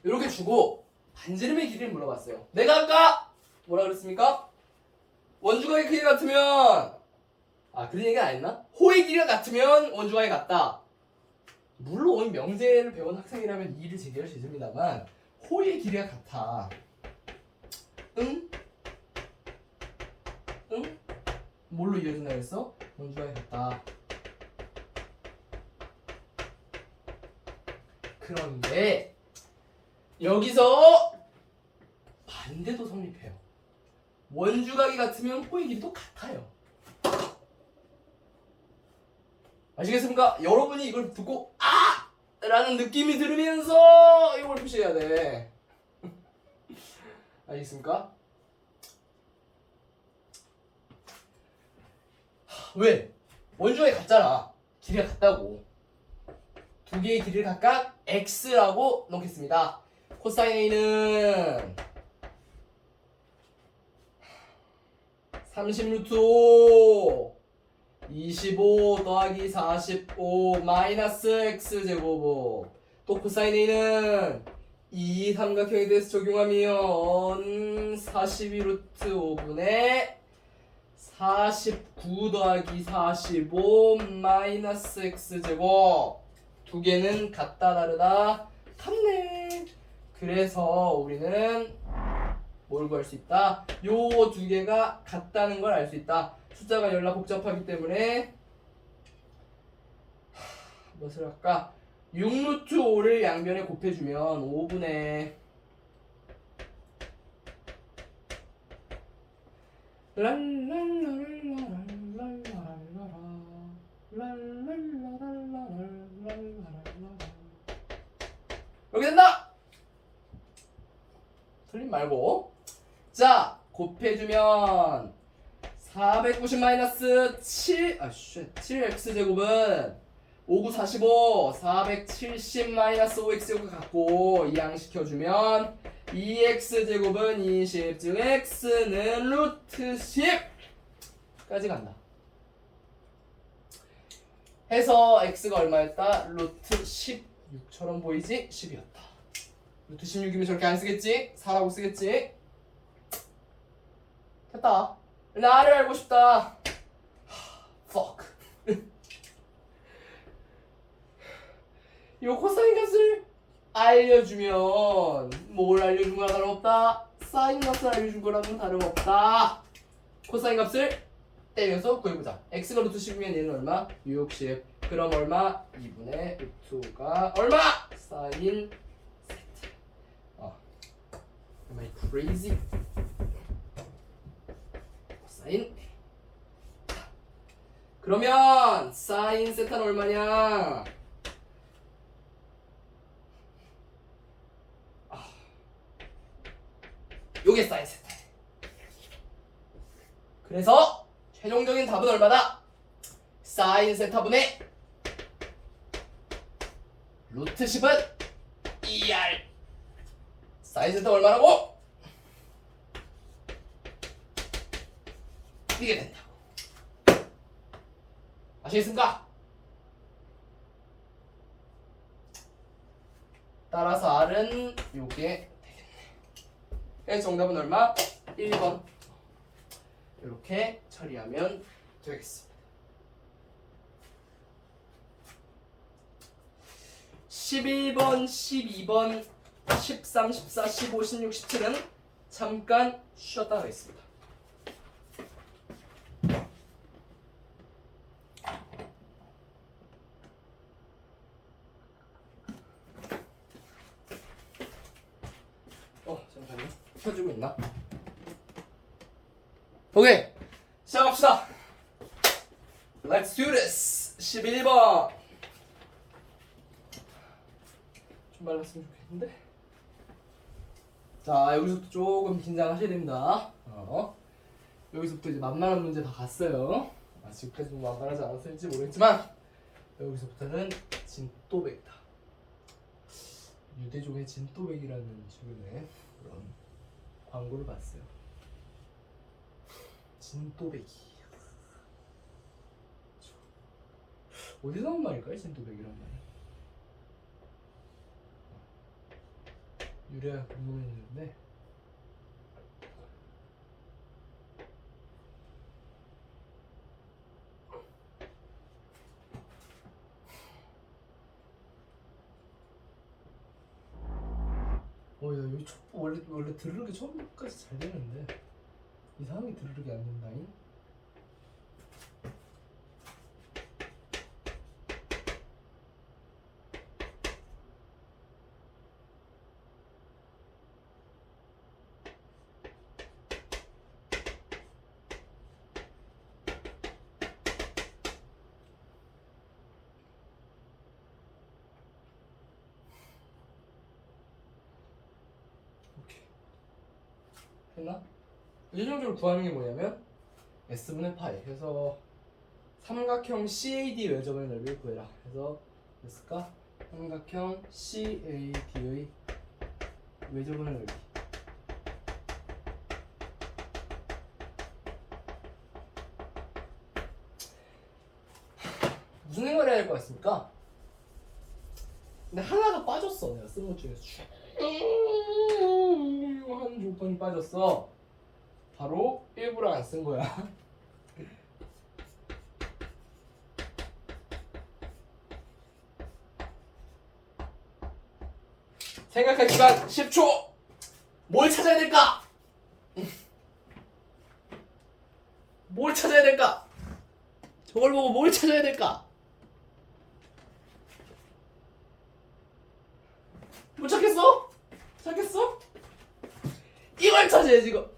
이렇게 주고 반지름의 길이를 물어봤어요. 내가 아까 뭐라 그랬습니까? 원주각의 크기가 같으면 그런 얘기가 안 했나? 호의 길이가 같으면 원주각이 같다. 물론 명제를 배운 학생이라면 이의를 제기할 수 있습니다만 호의 길이가 같아. 응? 뭘로 이어진다 그랬어? 원주각이 같다. 그런데 여기서 반대도 성립해요. 원주각이 같으면 호의 길이도 같아요. 아시겠습니까? 여러분이 이걸 듣고 라는 느낌이 들으면서 이걸 푸셔야 돼. 알겠습니까? 왜? 원주각이 같잖아. 길이가 같다고. 두 개의 길이를 각각 x라고 놓겠습니다. 코사인 a는 30 루트 5 25 더하기 45 마이너스 x제곱. 또 코사인 a는 이 삼각형에 대해서 적용하면 42 루트 5분의 49 더하기 45 마이너스 x제곱. 두 개는 같다 다르다 같네. 그래서 우리는 뭘 구할 수 있다? 요 두 개가 같다는 걸 알 수 있다. 숫자가 연락 복잡하기 때문에 무엇을 할까? 6루트 5를 양변에 곱해주면 5분의 이렇게 된다! 틀림 말고. 자, 곱해주면 490 마이너스 7 7x제곱은 5945 470 마이너스 5x제곱 갖고 이항시켜주면 2x제곱은 20 즉 x는 루트 10까지 간다. 해서 x가 얼마였다? 루트 16처럼 보이지? 10이었다. 루트 16이면 저렇게 안 쓰겠지? 4라고 쓰겠지? 됐다. 나를 알고 싶다. fuck. 요 코사인 값을 알려주면 뭘 알려준 거랑 다름없다. 사인 값을 알려준 거랑은 다름없다. 코사인 값을 떼면서 구해보자. x가 루트 10이면 얘는 얼마? 60. 그럼 얼마? 2분의 루트가 얼마? 사인 세타. Am I crazy? 사인. 그러면 사인 세타는 얼마냐? 요게 사인 세타. 그래서 최종적인 답은 얼마다? 사인 세타분의 루트 10은 2R. 사인 세타 얼마라고? 이게 된다고. 아시겠습니까? 따라서 R은 요게 되겠네. 정답은 얼마? 1번. 이렇게 처리하면 되겠습니다. 11번, 12번, 13, 14, 15, 16, 17은 잠깐 쉬었다 가겠습니다. 잠깐만요. 켜주고 있나? 오케이, 시작합시다. Let's do this. 11번. 좀 말랐으면 좋겠는데. 자, 여기서부터 조금 긴장하셔야 됩니다. 여기서부터 이제 만만한 문제 다 갔어요. 지금까지도 만만하지 않았을지 모르겠지만 여기서부터는 진또배기다. 유대종의 진또배기라는 최근에 그런 광고를 봤어요. 진또배기. 어디서 나온 말일까요? 진또배기란 말이. 유래가 궁금했는데 야, 여기 촉보 원래 드르륵이 처음까지 잘 되는데 이상하게 드르륵이 안 된다잉. 했나? 최종적으로 구하는 게 뭐냐면 S분의 파이. 그래서 삼각형 CAD 외접의 넓이를 구해라. 그래서 됐을까? 삼각형 CAD의 외접의 넓이. 무슨 생각을 해야 될 것 같습니까? 근데 하나가 빠졌어. 내가 쓴 것 중에서 한 조건이 빠졌어. 바로 일부러 안 쓴 거야. 생각할 시간 10초. 뭘 찾아야 될까? 뭘 찾아야 될까? 저걸 보고 뭘 찾아야 될까? 못 찾겠어? 찾겠어? 이걸 찾아야지 이거.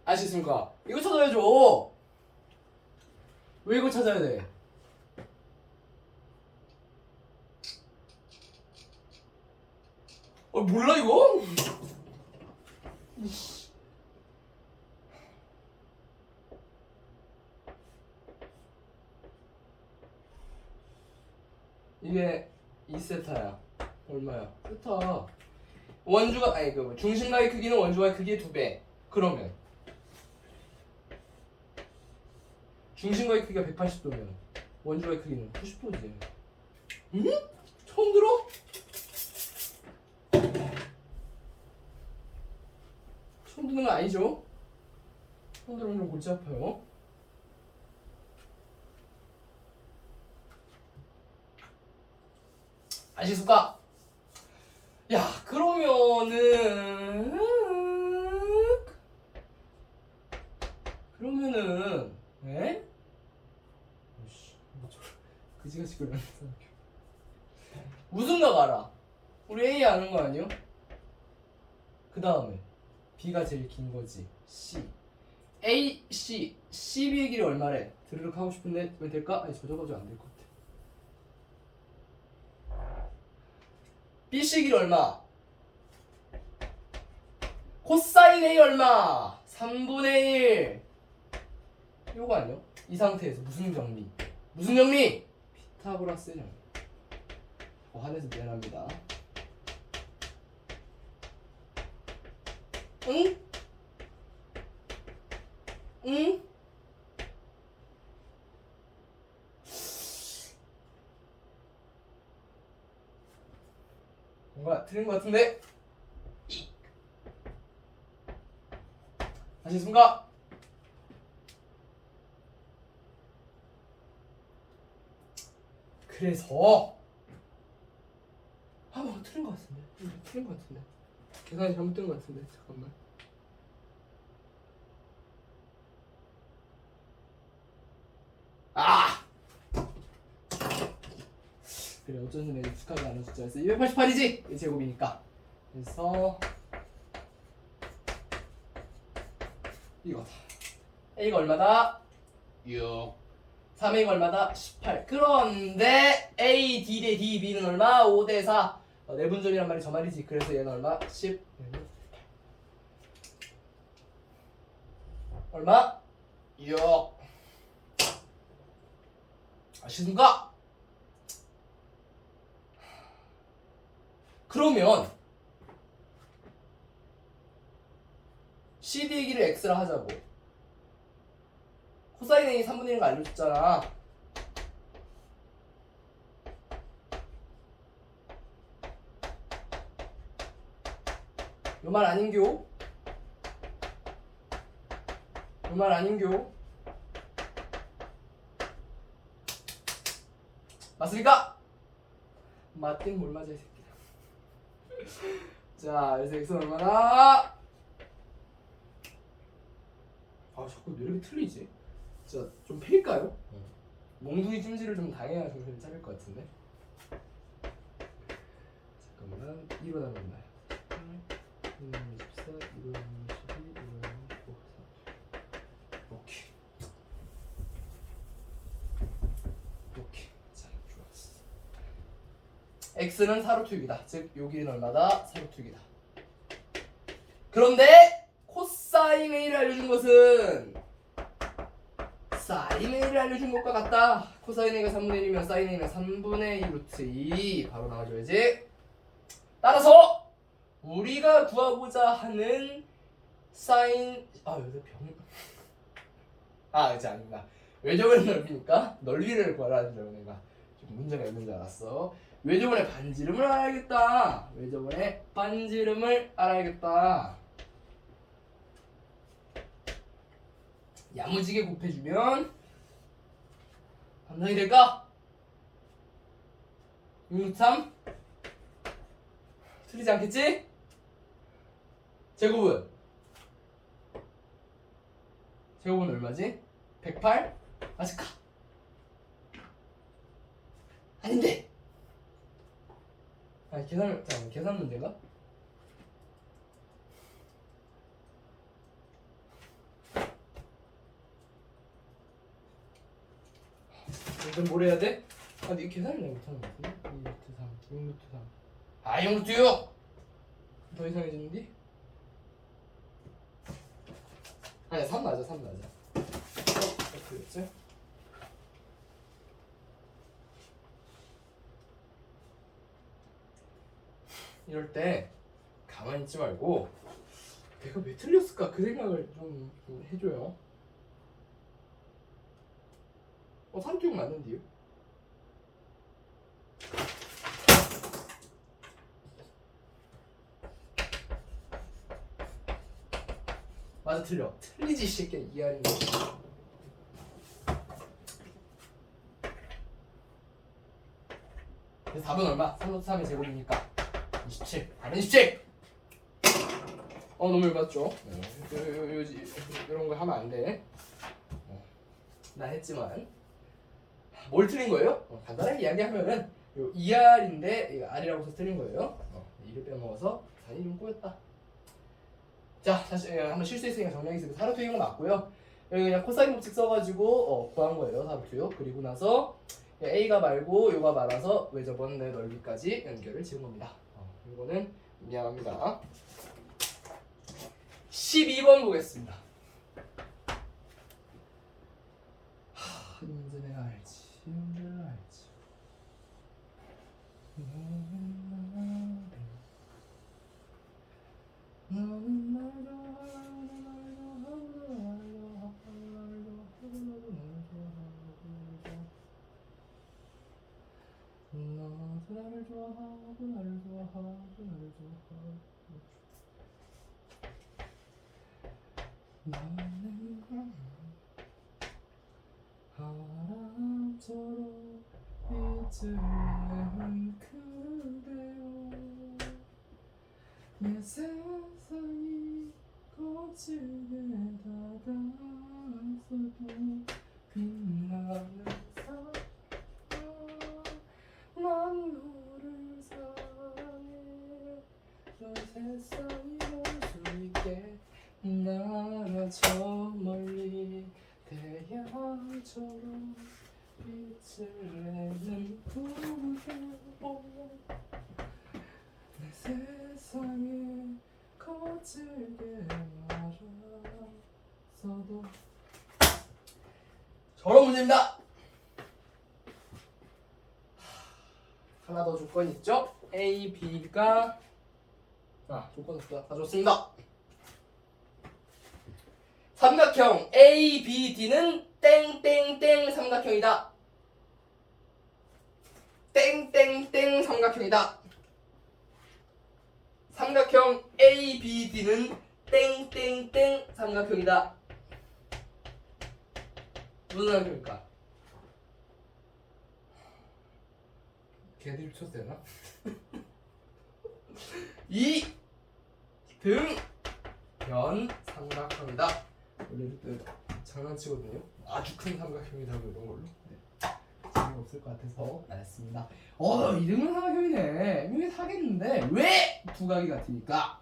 아시겠습니까? 이거 찾아야죠. 왜 이걸 찾아야 돼? 몰라 이거? 이게 2세타야. 얼마야? 세타. 원주가 아니 그 중심각의 크기는 원주각의 크기의 2배. 그러면 중심각의 크기가 180도면 원주각의 크기는 90도지. 응? 처음 들어? 처음 듣는 거 아니죠? 처음 들으면 골치 아파요. 아시겠습니까? 야, 그러면은 에? 그지같이 그러는 무슨 각 알아? 우리 A 아는 거 아니요? 그 다음에 B가 제일 긴 거지. C A, C, CB의 길이 얼마래? 드르륵 하고 싶은데 왜 될까? 아니 저저가지고 안 될 것 같아. BC 길이 얼마? 코사인 A 얼마? 3분의 1. 요거 아니요? 이 상태에서 무슨 정리? 무슨 정리? 피타고라스 정리. 화내서 미안합니다. 응? 응? 뭔가 틀린 것 같은데? 아시겠습니까? 그래서 뭔가 틀린 것 같은데? 틀린 것 같은데? 계산이 잘못된 것 같은데? 잠깐만. 그래 어쩐지 내가 익숙하게 아는 숫자였어. 288이지? 제곱이니까. 그래서 이거다. A가 얼마다? 6. 3A가 얼마다? 18. 그런데 A, D 대 D, B는 얼마? 5 대 4. 내분점이란 말이 저 말이지. 그래서 얘는 얼마? 10. 얼마? 6. 아시는가? 그러면 CD의 길을 X라 하자고. 코사인 A 3분의 1인 거 알려줬잖아. 요 말 아닌교? 요 말 아닌교? 맞습니까? 맞긴 뭘 맞아 이 새끼야. 자, 그래서 X는 얼마나? 자꾸 왜 이렇게 틀리지? 진짜 좀 패일까요? 몽둥이 찜질을 좀 당해야 정신이 차릴 것 같은데. 잠깐만. 1호 나면 얼마야? 1호 24, 1호 22, 1호 9, 4. 오케이. 오케이. 자, 좋았어. X는 4루트 6이다. 즉 여기는 얼마다? 4루트 6이다. 그런데 코사인 A를 알려준 것은 사인 A를 알려준 것과 같다. 코사인 A가 3분의 1이면 사인 A는 3분의 2 루트 2 바로 나와줘야지. 따라서 우리가 구하고자 하는 사인 여기서 이제 아닙니다. 외접원의 넓이니까 넓이를 구하라는 줄 내가 좀 문제가 있는 줄 알았어. 외접원의 반지름을 알아야겠다. 외접원의 반지름을 알아야겠다. 야무지게 곱해주면 감당이 될까? 6, 3 틀리지 않겠지? 제곱은 얼마지? 108? 맞을까? 아닌데! 계산 문제가? 이건 뭘 해야 돼? 근데 이 계산을 내가 못하는 것 같은데? 2루트 3, 6루트 3 6루트 6! 더 이상해지는데? 아니야 3 맞아 3 맞아. 어떻게 됐지? 이럴 때 가만히 있지 말고 내가 왜 틀렸을까 그 생각을 좀 해줘요. 삼기육 맞는데요? 맞아 틀려. 틀리지 이 새끼야 이해하는 거. 그래서 답은 얼마? 3 3의 제곱이니까 27. 답은 27! 너무 열받죠? 이런 거 하면 안 돼. 나 했지만 뭘 틀린 거예요? 간단하게 이야기하면은 요 2R인데 이거 R이라고 해서 틀린 거예요. 2를 빼먹어서 산이 좀 꼬였다. 자, 다시 한번 실수했으니까 정리하겠습니다. 사루투인 건 맞고요. 여기 그냥 코사인 법칙 써가지고 구한 거예요. 사루투요. 그리고 나서 A가 말고 요가 말아서 외접원 내 넓이까지 연결을 지은 겁니다. 이거는 미안합니다. 12번 보겠습니다. 이 문제 내가 알지. 이 문제를 알지. 너는 날 좋아하고 날 좋아하고 날 좋아하고 너도 나를 좋아하고 나를 좋아하고 나를 좋아하고 너는 바람처럼 빛을 내는 그대여 내 세상이 거칠게 다가서도 빛나는 사랑 난 너를 사랑해 저 세상이 볼 수 있게 날아 저 멀리 태양처럼 빛을 내는 그대여 내 세상에 거칠게 말았어도 저런 문제입니다. 하나 더 조건 있죠? A, B가 조건 다 줬습니다. 삼각형 A, B, D는 땡땡땡 삼각형이다. 땡땡땡 삼각형이다. 삼각형 A, B, D는 땡땡땡 삼각형이다. 무슨 삼각형일까? 개드립 쳐도 되나? 이 등변 삼각형이다. 원래 이때 장난치거든요. 아주 큰 삼각형이다 이런 걸로. 재미없을 것 같아서 안 했습니다. 이등변 삼각형이네. 이게 사겠는데 왜 두 각이 같으니까?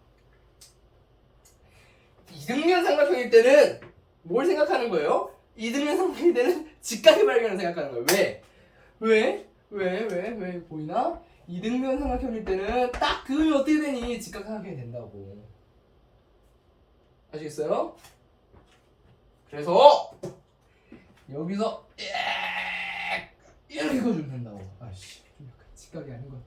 이등변 삼각형일 때는 뭘 생각하는 거예요? 이등변 삼각형일 때는 직각의 발견을 생각하는 거예요. 왜 보이나? 이등변 삼각형일 때는 딱 그으면 어떻게 되니? 직각 삼각형이 된다고. 아시겠어요? 그래서 여기서 이렇게 그어주면 된다고. 아씨, 좀 약간 직각이 아닌 것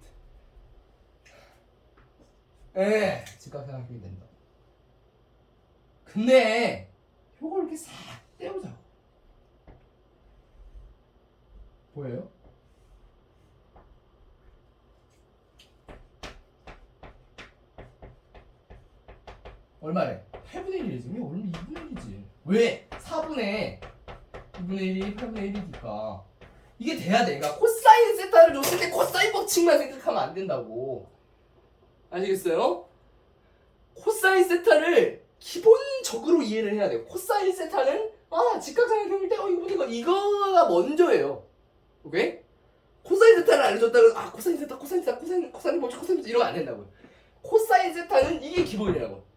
같아. 직각 삼각형이 된다. 근데 요걸 이렇게 싹 떼보자고. 보여요? 얼마래? 8분의 1이지. 원래 2분의 1이지. 왜? 4분의 2분의 1이 8분의 1이니까 이게 돼야 돼. 그러니까 코사인 세타를 줬을 때 코사인 법칙만 생각하면 안 된다고. 아시겠어요? 코사인 세타를 기본적으로 이해를 해야 돼요. 코사인 세타는 직각삼각형일 때 이거가 먼저예요. 오케이? 코사인 세타를 알려줬다고 코사인 세타 코사인 법칙 코사인 법칙 이러면 안 된다고요. 코사인 세타는 이게 기본이라고.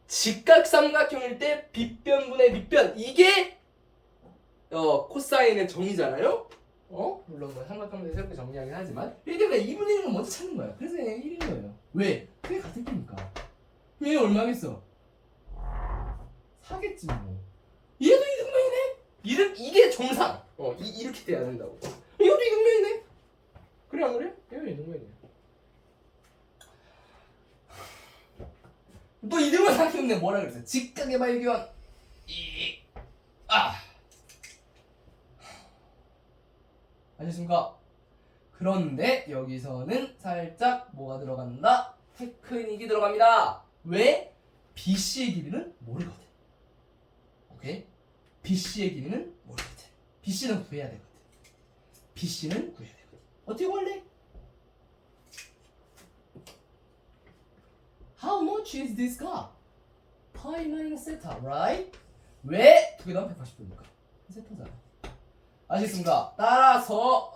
직각삼각형일 때 빗변분의 밑변 이게 코사인의 정의잖아요. 물론 뭐 삼각형도 새롭게 정리하긴 하지만 이렇게 그냥 2분의 1은 먼저 찾는 거야. 그래서 그냥 1인 거예요. 왜? 그게 같은 끼니까. 왜 얼마겠어? 4겠지 뭐. 이게 정상. 이렇게 돼야 된다고. 이것도 이등변이네. 그래 안 그래? 이거 이등변이야. 또 이등변 삼각형인데 뭐라 그랬어? 직각의 발견. 아셨습니까? 그런데 여기서는 살짝 뭐가 들어간다? 테크닉이 들어갑니다. 왜? BC의 길이는 모르거든. 오케이? BC의 길이는 모르거든. BC는 구해야 되거든. BC는 구해야 되거든. 어떻게 구할래? How much is this car? Pi minus theta, right? 왜? 두 개 다 180도니까. 세타잖아. 아시겠습니까? 따라서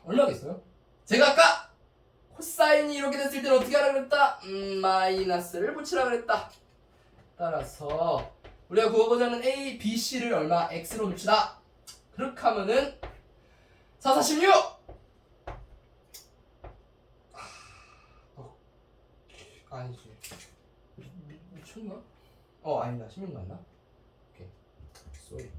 얼마겠어요? 제가 아까 코사인이 이렇게 됐을 때는 어떻게 하라 그랬다? 마이너스를 붙이라 그랬다. 따라서 우리가 구하고자 하는 A, B, C를 얼마? X로 둡시다. 그렇게 하면은 4, 4, 16! 아니지. 미쳤나? 아니다. 16 맞나? 오케이. 쏘리.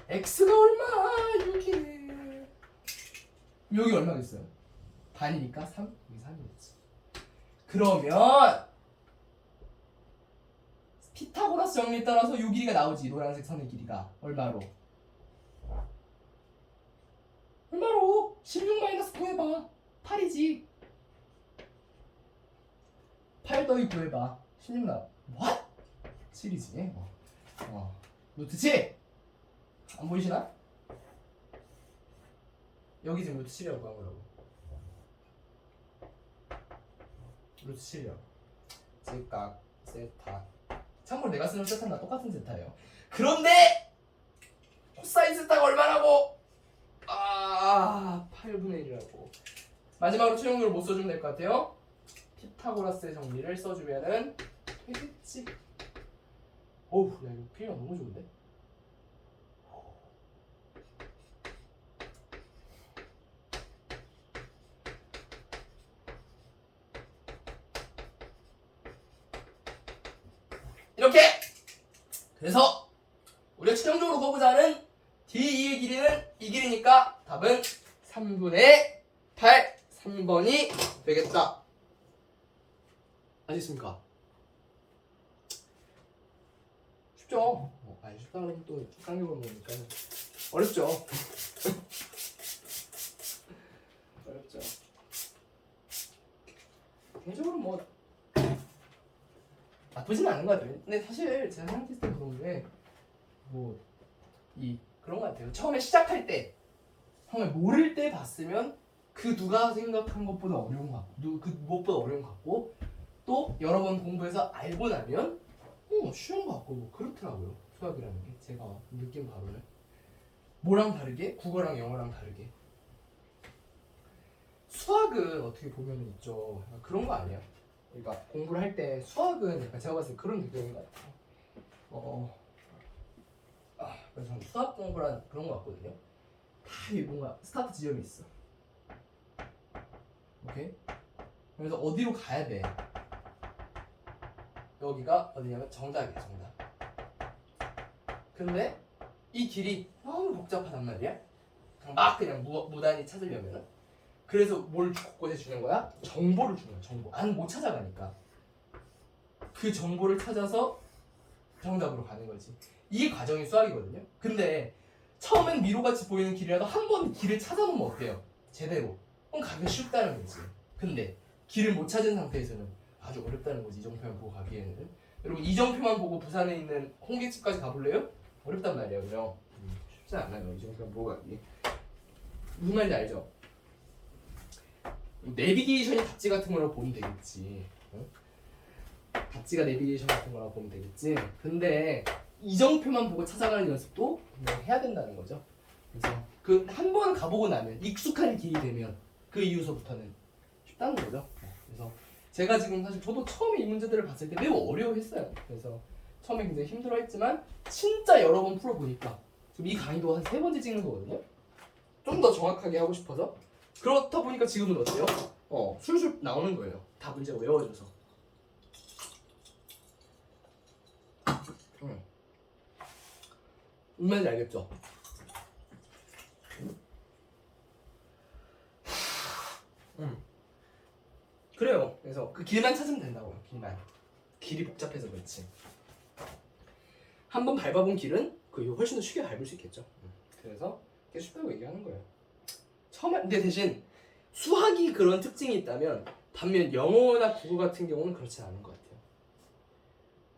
X가 얼마? 6이네. 여기 얼마겠어요? 반이니까 3? 여기 3이겠지. 그러면 피타고라스 정리에 따라서 요 길이가 나오지. 노란색 선의 길이가 얼마로? 16 마이너스 9 해봐. 8이지. 8 더하기 9 해봐. 16 나와. What? 7이지. 루트 7! 안 보이시나? 여기 지금 루트 7이라고 한 거라고. 루트 7이라고. 직각, 세타. 참고로 내가 쓰는 세타는 다 똑같은 세타예요. 그런데 코사인 세타가 얼마라고? 8분의 1이라고. 마지막으로 최종적으로 못 써주면 될 것 같아요. 피타고라스의 정리를 써주면은 되겠지. 어우, 야 이거 필요가 너무 좋은데? 이렇게! 그래서 우리가 최종적으로 구하고자 하는 D2의 길이는 이 길이니까 답은 3분의 8, 3번이 되겠다. 아시겠습니까? 쉽죠? 아니 쉽다 그러면 또 깡겨보는 거니까 어렵죠? 어렵죠. 개인적으로 뭐 나쁘진 않은 것 같아요. 근데 사실 제가 생각했을 때 그런 게 뭐 그런 것 같아요. 처음에 시작할 때 처음에 모를 때 봤으면 그 누가 생각한 것보다 어려운 것 같고 그 무엇보다 어려운 것 같고 또 여러 번 공부해서 알고 나면 쉬운 것 같고 뭐 그렇더라고요. 수학이라는 게 제가 느낀 바로는 뭐랑 다르게 국어랑 영어랑 다르게 수학은 어떻게 보면 있죠. 그런 거 아니에요? 그러니까 공부를 할 때 수학은 약간 제가 봤을 때 그런 느낌인 것 같아요. 그래서 저는 수학 공부란 그런 거 같거든요. 다 뭔가 스타트 지점이 있어. 오케이? 그래서 어디로 가야 돼? 여기가 어디냐면 정답이에요, 정답. 근데 이 길이 너무 복잡하단 말이야. 그냥 무단히 찾으려면. 그래서 뭘 곳곳에 주는 거야? 정보를 주는 거야, 정보. 안 못 찾아가니까. 그 정보를 찾아서 정답으로 가는 거지. 이 과정이 수학이거든요. 근데 처음엔 미로같이 보이는 길이라도 한 번 길을 찾아보면 어때요? 제대로. 그럼 가기가 쉽다는 거지. 근데 길을 못 찾은 상태에서는 아주 어렵다는 거지. 이정표만 보고 가기에는. 여러분 이정표만 보고 부산에 있는 홍게집까지 가볼래요? 어렵단 말이에요. 그죠? 쉽지 않아요. 이정표만 보고 가기. 무슨 말인지 알죠? 내비게이션이 답지 같은 거라고 보면 되겠지. 응? 답지가 내비게이션 같은 거라고 보면 되겠지. 근데 이정표만 보고 찾아가는 연습도 해야 된다는 거죠. 그래서 그 한 번 가보고 나면 익숙한 길이 되면 그 이후서부터는 쉽다는 거죠. 그래서 제가 지금 사실 저도 처음에 이 문제들을 봤을 때 매우 어려워했어요. 그래서 처음에 굉장히 힘들어했지만 진짜 여러 번 풀어보니까 지금 이 강의도 한 3번째 찍는 거거든요. 좀 더 정확하게 하고 싶어서. 그렇다 보니까 지금은 어때요? 술술 나오는 거예요. 다 문제가 외워져서. 무슨 말인지 알겠죠? 그래요. 그래서 그 길만 찾으면 된다고요. 길만. 길이 복잡해서 그렇지. 한번 밟아본 길은 그 이후 훨씬 더 쉽게 밟을 수 있겠죠. 그래서 그게 쉽다고 얘기하는 거예요. 근데 대신 수학이 그런 특징이 있다면 반면 영어나 국어 같은 경우는 그렇지 않은 것 같아요.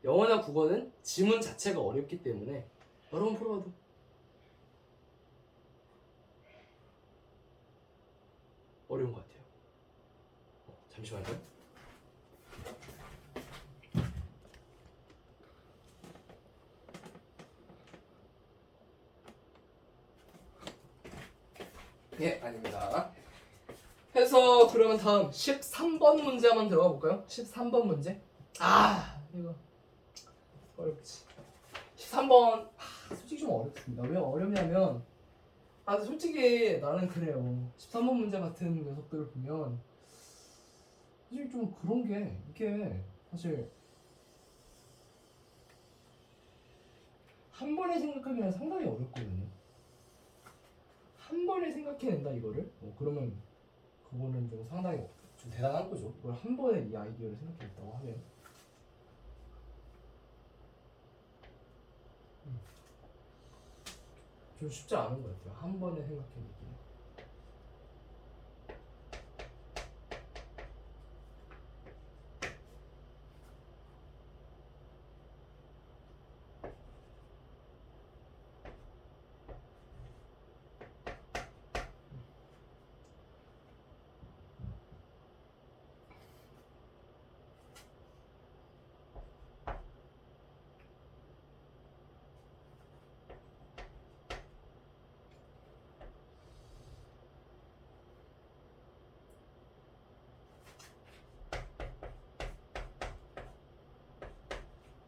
영어나 국어는 지문 자체가 어렵기 때문에 여러 번 풀어봐도 어려운 것 같아요. 잠시만요. 예, 아닙니다. 해서 그러면 다음 13번 문제 한번 들어가 볼까요? 13번 문제. 이거 어렵지. 13번 솔직히 좀 어렵습니다. 왜 어렵냐면 솔직히 나는 그래요. 13번 문제 같은 녀석들을 보면 사실 좀 그런 게 이게 사실 한 번에 생각하기는 상당히 어렵거든요. 한 번에 생각해낸다 이거를 그러면 그거는 좀 상당히 좀 대단한 거죠. 그걸 한 번에 이 아이디어를 생각해냈다고 하면 좀 쉽지 않은 것 같아요. 한 번에 생각해내기.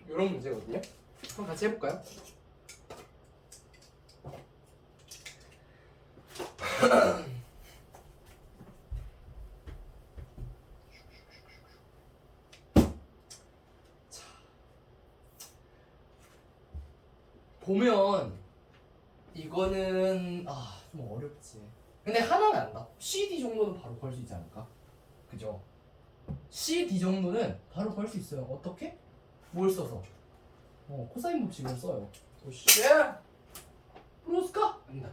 이런 문제거든요. 한번 같이 해볼까요? 보면 이거는 좀 어렵지. 근데 하나는 안다. CD 정도는 바로 구할 수 있지 않을까? 그죠? CD 정도는 바로 구할 수 있어요. 어떻게? 뭘 써서? 코사인 법칙을 써요. 오씨. 플러스까? 아니다.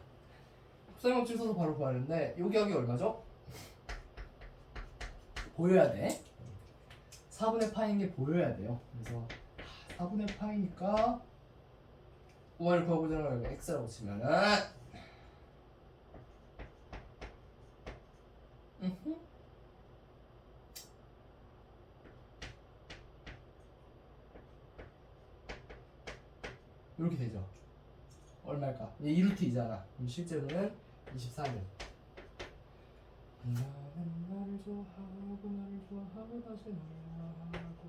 코사인 법칙 써서 바로 구하는데 여기 얼마죠? 보여야 돼. 4분의 파인 게 보여야 돼요. 그래서 4분의 파이니까 5를 구하고자 하면 x라고 치면은 이렇게 되죠. 얼마일까? 얘 2루트이잖아. 그럼 실제로는 24는 나는 나를 좋아하고 나를 좋아하고 다시 나를 좋아하고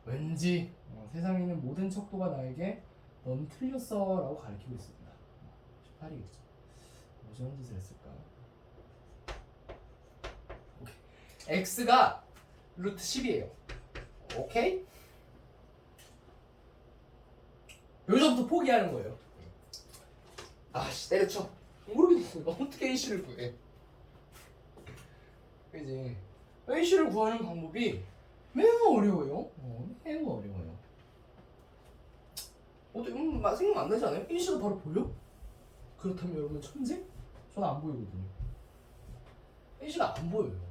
왠지 세상에 있는 모든 척도가 나에게 넌 틀렸어 라고 가르치고 있습니다. 18이겠죠. 무슨 짓을 했을까? 오케이. x가 루트 10이에요. 오케이? 여기서부터 포기하는 거예요. 때려쳐. 모르겠어. 어떻게 A씨를 구해? 그지? A씨를 구하는 방법이 매우 어려워요. 매우 어려워요. 어떻게 생각 안 나지 않아요? A씨가 바로 보여? 그렇다면 여러분 천재? 저는 안 보이거든요. A씨가 안 보여요.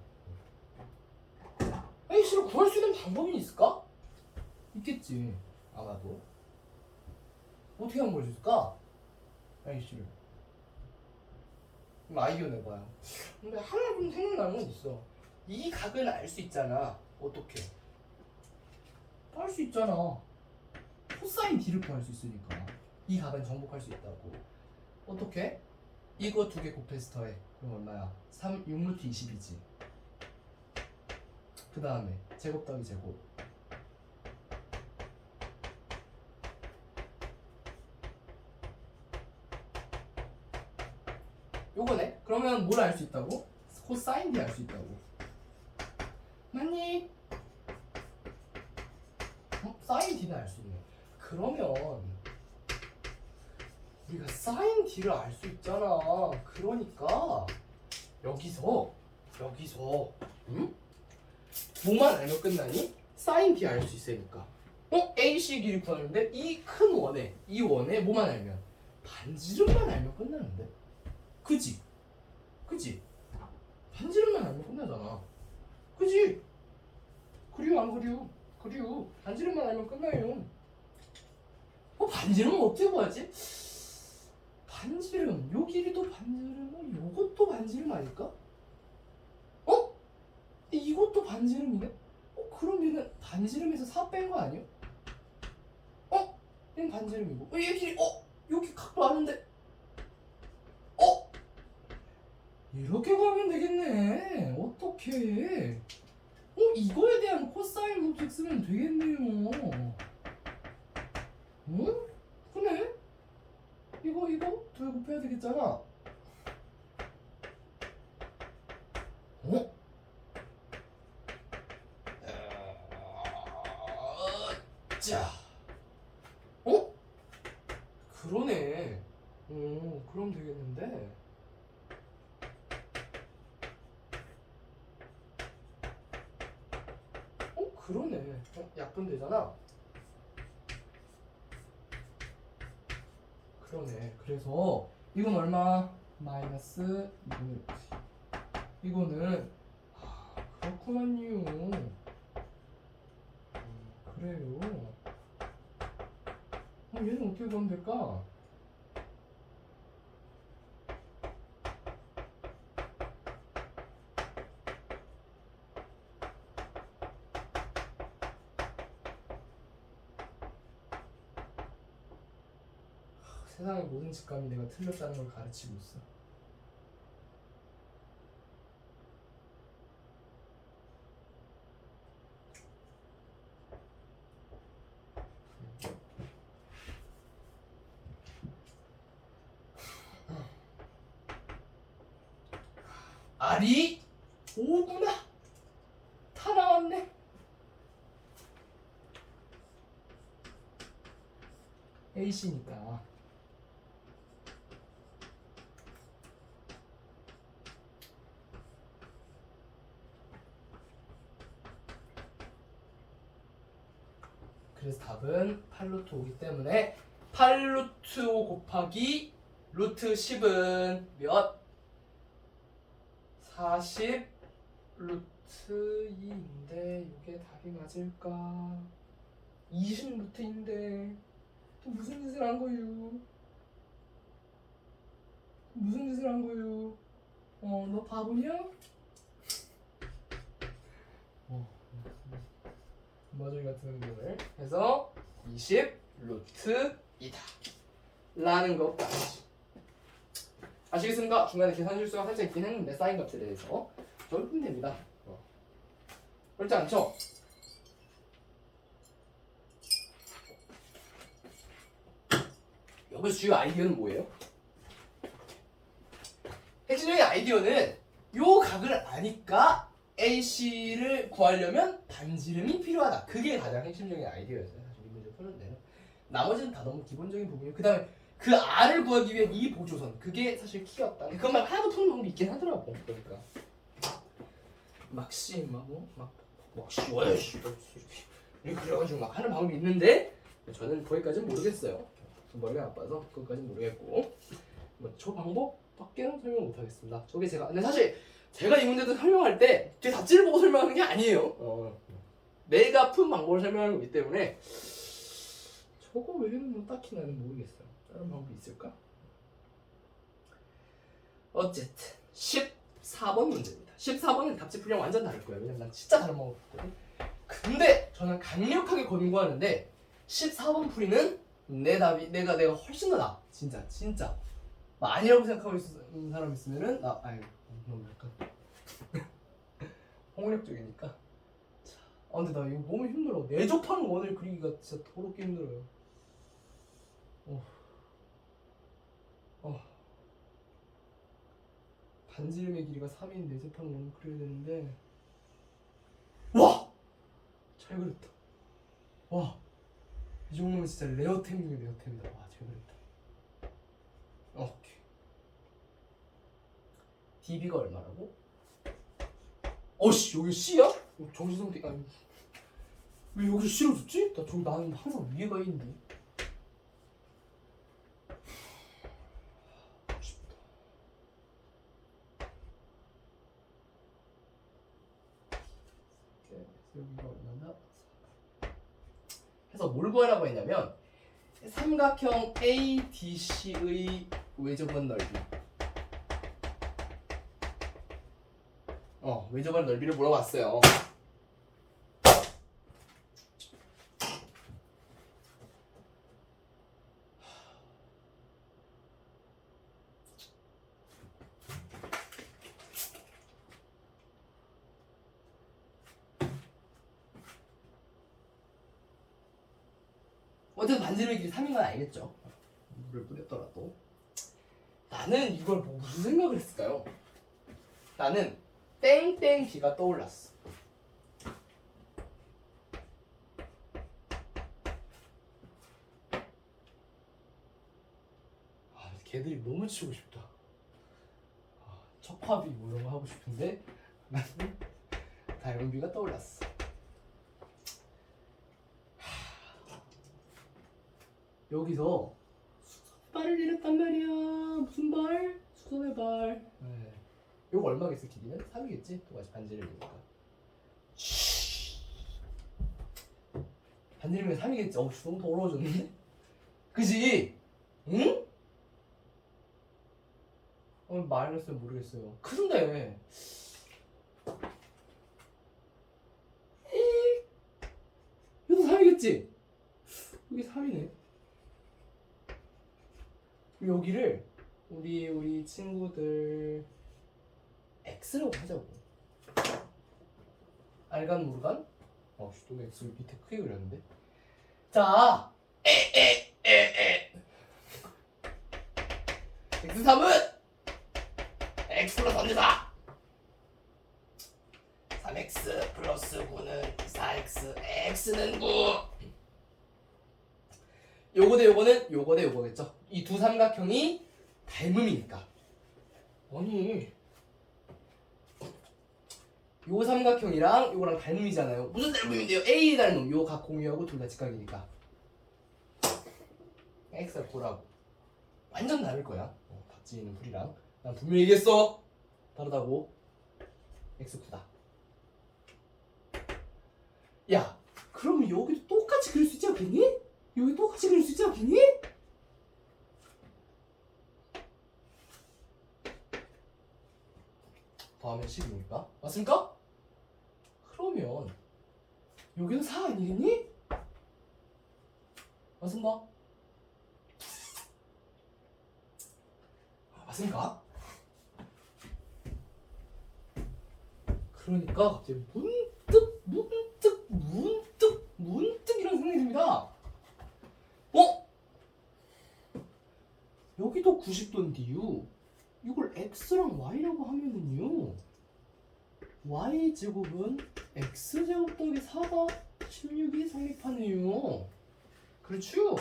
A씨를 구할 수 있는 방법이 있을까? 있겠지. 아마도. 어떻게 하면 볼 수 있을까? A씨를. 그럼 아이디어 내봐요. 근데 하나 좀 생각나는 건 있어. 이 각을 알 수 있잖아. 어떻게? 알 수 있잖아. 코사인 D를 구할 수 있으니까. 이 각은 정복할 수 있다고. 어떻게? 이거 두 개 곱해서 더해. 그럼 얼마야? 6루트 20이지. 그 다음에 제곱 더하기 제곱. 요거네. 그러면 뭘 알 수 있다고? 코사인 D 알 수 있다고. 맞니? 사인 D는 알 수 있네. 그러면 우리가 사인 D를 알 수 있잖아. 그러니까 여기서 응? 뭐만 알면 끝나니? 사인 D 알 수 있으니까. AC 길이 구하는데 이 큰 원에 이 원에 뭐만 알면 반지름만 알면 끝나는데. 그지? 반지름만 알면 끝나잖아. 그지? 그리워 안 그리워? 그리워. 반지름만 알면 끝나요. 반지름은 어떻게 구하지? 반지름, 요 길이도 반지름, 요것도 반지름 아닐까? 이것도 반지름이네? 그럼 얘는 반지름에서 4 뺀 거 아니야? 얘는 반지름이고 얘 길이 여기 각도 아는데 이렇게 가면 되겠네. 어떻게 이거에 대한 코사인 루트 쓰면 되겠네요. 그래? 이거 2에 곱해야 되겠잖아. 자, 그러네. 그럼 되겠는데. 그러네. 약분되잖아. 그러네. 그래서 이건 얼마? 마이너스 2분의 루트. 이거는 그렇구만요. 그래요. 얘는 어떻게 가면 될까? 세상의 모든 직감이 내가 틀렸다는 걸 가르치고 있어. R이 5구나. 다 나왔네. AC니까. 그래서 답은 8루트 5기 때문에 8루트 5 곱하기 루트 10은 몇? 40 루트 2인데 이게 답이 맞을까? 20 루트인데 또 무슨 짓을 한 거유? 무슨 짓을 한 거유? 너 바보냐? 머저리 같은 운동을 해서 20 루트 2다 라는 것까지 아시겠습니까? 중간에 계산 실수가 살짝 있긴 했는데 사인 값에 대해서 적으면 됩니다. 그렇지 않죠? 여기서 주요 아이디어는 뭐예요? 핵심적인 아이디어는 요 각을 아니까 AC를 구하려면 반지름이 필요하다. 그게 가장 핵심적인 아이디어였어요. 사실 이 문제 푸는 데는. 나머지는 다 너무 기본적인 부분이고 그 다음에 그 R을 구하기 위한 이 보조선 그게 사실 키였다. 그것만 하나도 푸는 방법이 있긴 하더라고. 그러니까 이렇게 그래가지고 막 하는 방법이 있는데 저는 거기까지는 모르겠어요. 머리가 나빠서 그것까지는 모르겠고 저 방법밖에는 설명 못하겠습니다. 저게 제가 근데 사실 제가 이 문제도 설명할 때 제 답지를 보고 설명하는 게 아니에요. 내가 푼 방법을 설명하는 거기 때문에 저거 외에는 뭐 딱히 나는 모르겠어요. 다른 방법이 있을까? 어쨌든 14번 문제입니다. 14번은 답지 풀이랑 완전 다를 거예요. 왜냐면 난 진짜 다른 방법 봤거든. 근데 저는 강력하게 권고하는데 14번 풀이는 내가 훨씬 더 나아. 진짜 아니라고 생각하고 있는 사람 있으면은 너무 약간 폭력적이니까. 근데 나 이거 너무 힘들어. 내접하는 원을 그리기가 진짜 더럽게 힘들어요. 반지름의 길이가 3인 내접하는 원을 그려야 되는데 와! 잘 그렸다. 와! 이 정도면 진짜 레어템 중에 레어템이다. 와, 잘 그렸다. 오케이. db가 얼마라고? 어씨, 여기 c야? 정신상태 아니 왜 여기서 c로 줬지? 나는 항상 위에 가 있는데. 아쉽다. 여기가 얼마나? 그래서 뭘 구하라고 했냐면 삼각형 ADC의 외접원 넓이. 외접원 넓이를 물어봤어요. 어쨌든 반지름의 길이 3인 건 알겠죠? 물을 뿌렸더라도. 나는 이걸 보고 무슨 생각을 했을까요? 나는 땡땡비가 떠올랐어. 걔들이 너무 치고 싶다. 척화비 뭐 이런 거 하고 싶은데 나는 닮은비가 떠올랐어. 여기서 수선의 발을 내렸단 말이야. 무슨 발? 수선의 발. 네. 요거 얼마겠어? 길이는? 3이겠지? 똑같이 반지름이니까. 반지름이 3이겠지? 너무 더러워졌는데? 그지? 응? 마이너스는 모르겠어요. 큰데. 이것도 3이겠지? 이게 3이네. 여기를 우리 친구들 X라고 하자고. 알간 모르간? 또 X 밑에 크게 그렸는데. 자, X3은 X 플러스 3대4. 3X 플러스 9는 4X, X는 9. 요거 대 요거는 요거 대 요거겠죠. 이 두 삼각형이 닮음이니까. 아니 요 삼각형이랑 요거랑 닮음이잖아요. 무슨 닮음인데요? A 닮음. 요 각 공유하고 둘 다 직각이니까 X가 9라고. 완전 다를 거야. 박지희는 풀이랑 난 분명히 얘기했어. 다르다고. X 9다. 야, 그러면 여기도 똑같이 그릴 수 있지 않겠니? 여기 똑같이 그릴 수 있지 않겠니? 더하면 10이니까 맞습니까? 그러면 여기는 4 아니겠니? 맞습니다. 맞습니까? 그러니까 갑자기 문득 이런 생각이 듭니다. 여기도 90도인데요. 이걸 x랑 y라고 하면은요, y제곱은 x제곱 더하기 4가 16이 성립하네요. 그렇죠?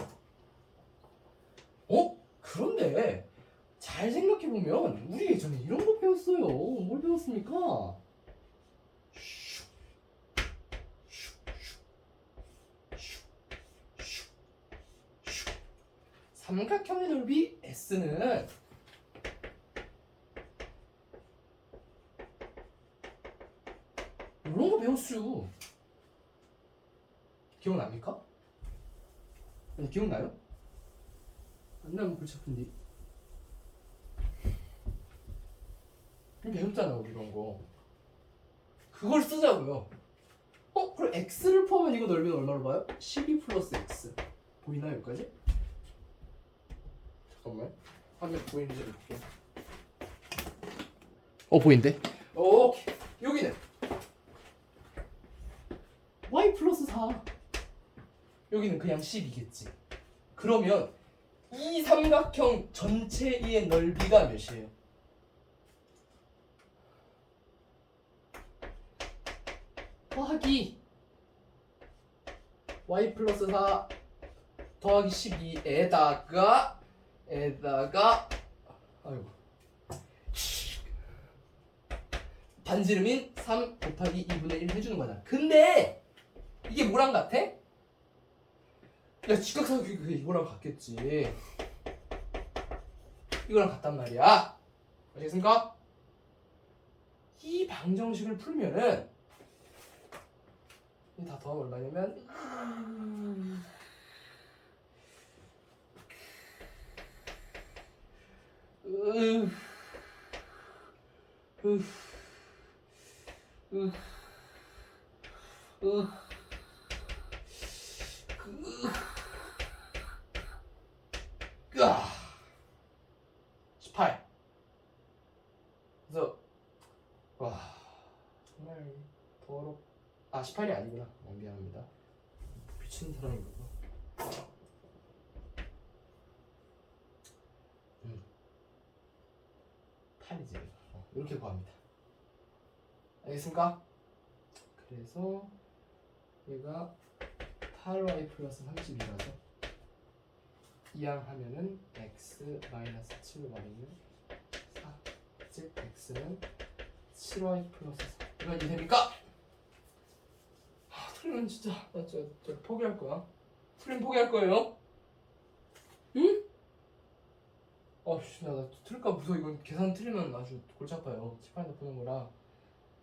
그런데 잘 생각해보면 우리 예전에 이런 거 배웠어요. 뭘 배웠습니까? 삼각형의 넓이 S는 이런 거 배웠슈. 기억납니까? 아니, 기억나요? 안 나면 골치 아픈데. 배웠잖아 우리 이런 거. 그걸 쓰자고요. 그럼 X를 포함한 이거 넓이는 얼마로 봐요? 12 플러스 X. 보이나요 여기까지? 잠깐만. 화면 보이는지 볼게. 보인대? 오케이. 여기는 Y 플러스 4. 여기는 그냥 10이겠지. 그러면 이 삼각형 전체의 넓이가 몇이에요? 더하기 y 플러스 4 더하기 12에다가 아이고 반지름인 3 곱하기 2분의 1 해주는 거잖아. 근데 이게 뭐랑 같아? 야 직각삼각형이 그게 이거랑 같겠지. 이거랑 같단 말이야. 아시겠습니까? 이 방정식을 풀면은 이 다 더하면 얼마냐면 으아 18. 그래서 와 정말 더럽. 아 18이 아니구나. 미안합니다. 미친 사람이구나. 8이지. 이렇게 구합니다. 알겠습니까? 그래서 얘가 8y 플러스 32라서 이항하면은 x 마이너스 7y는 4, 즉 x는 7y 플러스 4. 이건 이해됩니까? 틀리면 진짜 나 진짜 포기할 거야. 틀리면 포기할 거예요. 응? 나 틀릴까 무서워. 이건 계산 틀리면 아주 골치 아파요. 칠판에서 보는 거라.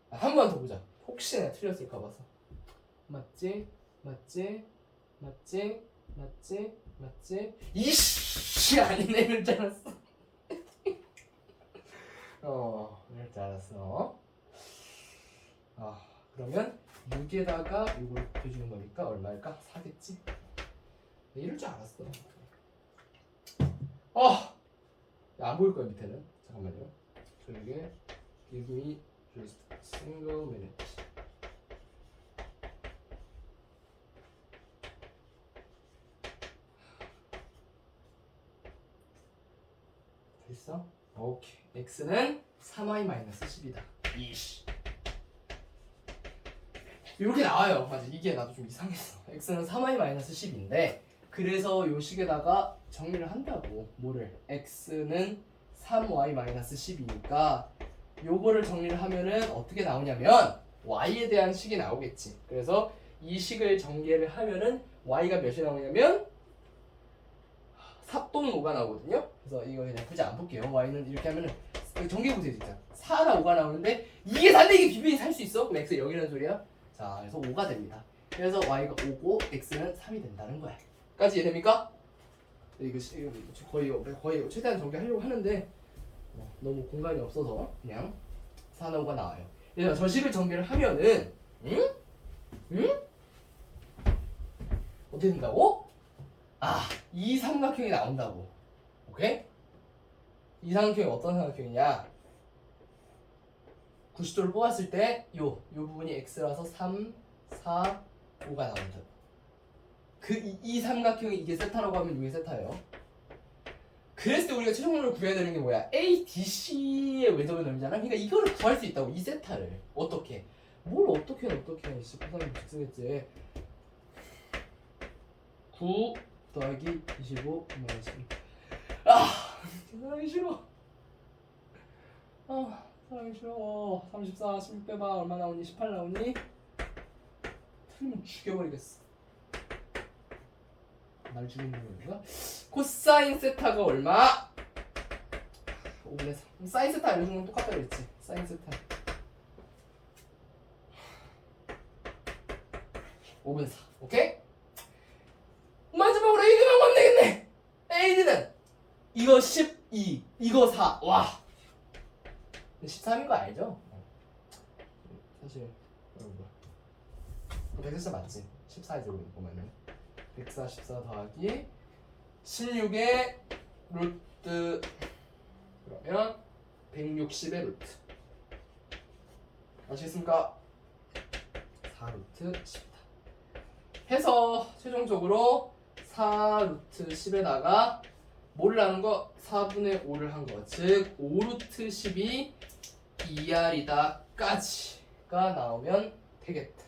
한 번 더 보자. 혹시나 틀렸을까 봐서. 맞지? 이씨 아니네 이럴 줄 알았어. 이럴 줄 알았어. 그러면 6에다가 이걸 곱해주는 거니까 얼마일까? 4겠지? 이럴 줄 알았어. 안 보일 거야 밑에는. 잠깐만요. 저에게 give me just single minute. 됐어? 오케이. x는 3y-10이다. 이씨. 이렇게 나와요. 맞아. 이게 나도 좀 이상했어. x는 3y-10인데 그래서 요 식에다가 정리를 한다고. 뭐를? x는 3y-10이니까 요거를 정리를 하면은 어떻게 나오냐면 y에 대한 식이 나오겠지. 그래서 이 식을 정리를 하면은 y가 몇이 나오냐면 4 또는 5가 나오거든요. 그래서 이거 그냥 굳이 안 볼게요. y는 이렇게 하면은 정리해보세요 진짜. 4나 5가 나오는데 이게 4인데 이게 비비니 살 수 있어? 그럼 x 0이라는 소리야? 자, 그래서 5가 됩니다. 그래서 y가 5고 x는 3이 된다는 거야. 까지 이해됩니까? 이거 거의 최대한 정리하려고 하는데 너무 공간이 없어서 그냥 4나 5가 나와요. 그래서 저 식을 정리를 하면은 어떻게 된다고? 이 삼각형이 나온다고. 오케이? 이 삼각형이 어떤 삼각형이냐? 90도를 뽑았을 때 요 부분이 x라서 3, 4, 5가 나온다고. 이 삼각형이 이게 세타라고 하면 이게 세타예요. 그랬을 때 우리가 최종적으로 구해야 되는 게 뭐야? ADC의 외접의 넓이잖아. 그러니까 이거를 구할 수 있다고. 이 세타를. 어떻게? 뭘 어떻게 이씨 고사님 쓰겠지. 9 더하기 25 마이너스 1. 사랑이 싫어. 사랑이 싫어. 34, 16 빼봐. 얼마 나오니? 18 나오니? 틀리면 죽여버리겠어. 날 죽이는 건가? 코사인 세타가 얼마? 5분의 3. 사인 세타 알려주는 건 똑같다 그랬지. 사인 세타 5분의 4. 오케이? 마지막으로 AD만 구하면 되겠네. AD는 이거 12, 이거 4. 와 13인 거 알죠? 사실 114 맞지? 14이죠 보면은 144 더하기 16의 루트 그러면 160의 루트 아시겠습니까? 4루트 10이다 해서 최종적으로 4루트 10에다가 뭐를 하는 거? 4분의 5를 한 거. 즉 5루트 10이 2R이다 까지가 나오면 되겠다.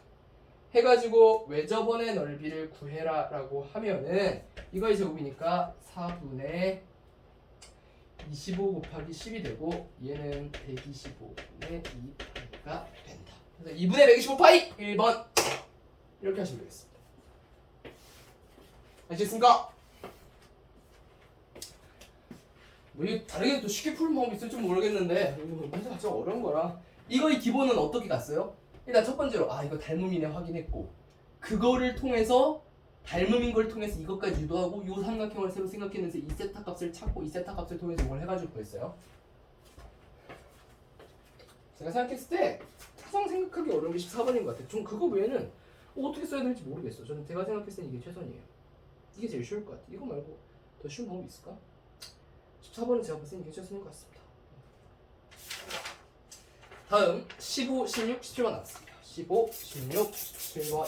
해가지고 외접원의 넓이를 구해라 라고 하면은 이거의 제곱이니까 4분의 25 곱하기 10이 되고 얘는 125분의 2파이가 된다. 그래서 2분의 125파이 1번 이렇게 하시면 되겠습니다. 아시겠습니까? 뭐 이게 다르게 또 쉽게 푸는 방법이 있을지 모르겠는데 이거 문제 자체가 어려운 거라 이거의 기본은 어떻게 갔어요? 일단 첫 번째로 이거 닮음이네 확인했고 그거를 통해서 닮음인 걸 통해서 이것까지 유도하고 요 삼각형을 새로 생각해내서 이 세타 값을 찾고 이 세타 값을 통해서 이걸 해가지고 구했어요. 제가 생각했을 때 가장 생각하기 어려운 게 14번인 것 같아요. 좀 그거 외에는 어떻게 써야 될지 모르겠어. 저는 제가 생각했을 때 이게 최선이에요. 이게 제일 쉬울 것 같아. 이거 말고 더 쉬운 방법이 있을까? 14번은 제가 봤을 때 이게 최선인 것 같습니다. 다음 15, 16, 17번 나왔습니다. 15, 16, 17번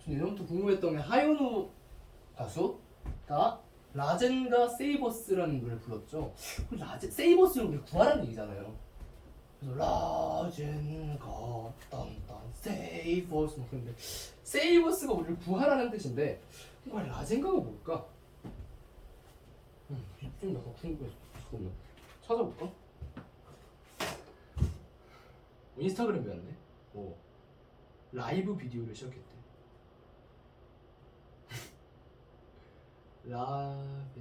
전 예전부터 궁금했던 게 하요누 가수가 라젠과 세이버스라는 노래를 불렀죠. 세이버스를 우리 구하라는 얘기잖아요. 그래서 라젠과 딴딴 세이버스 막 그런데 세이버스가 우리를 구하라는 뜻인데 과연 라젠가가 뭘까? 좀 약간 궁금해서 잠깐만 찾아볼까? 인스타그램이었네. 라이브 비디오를 시작했대. 라벤카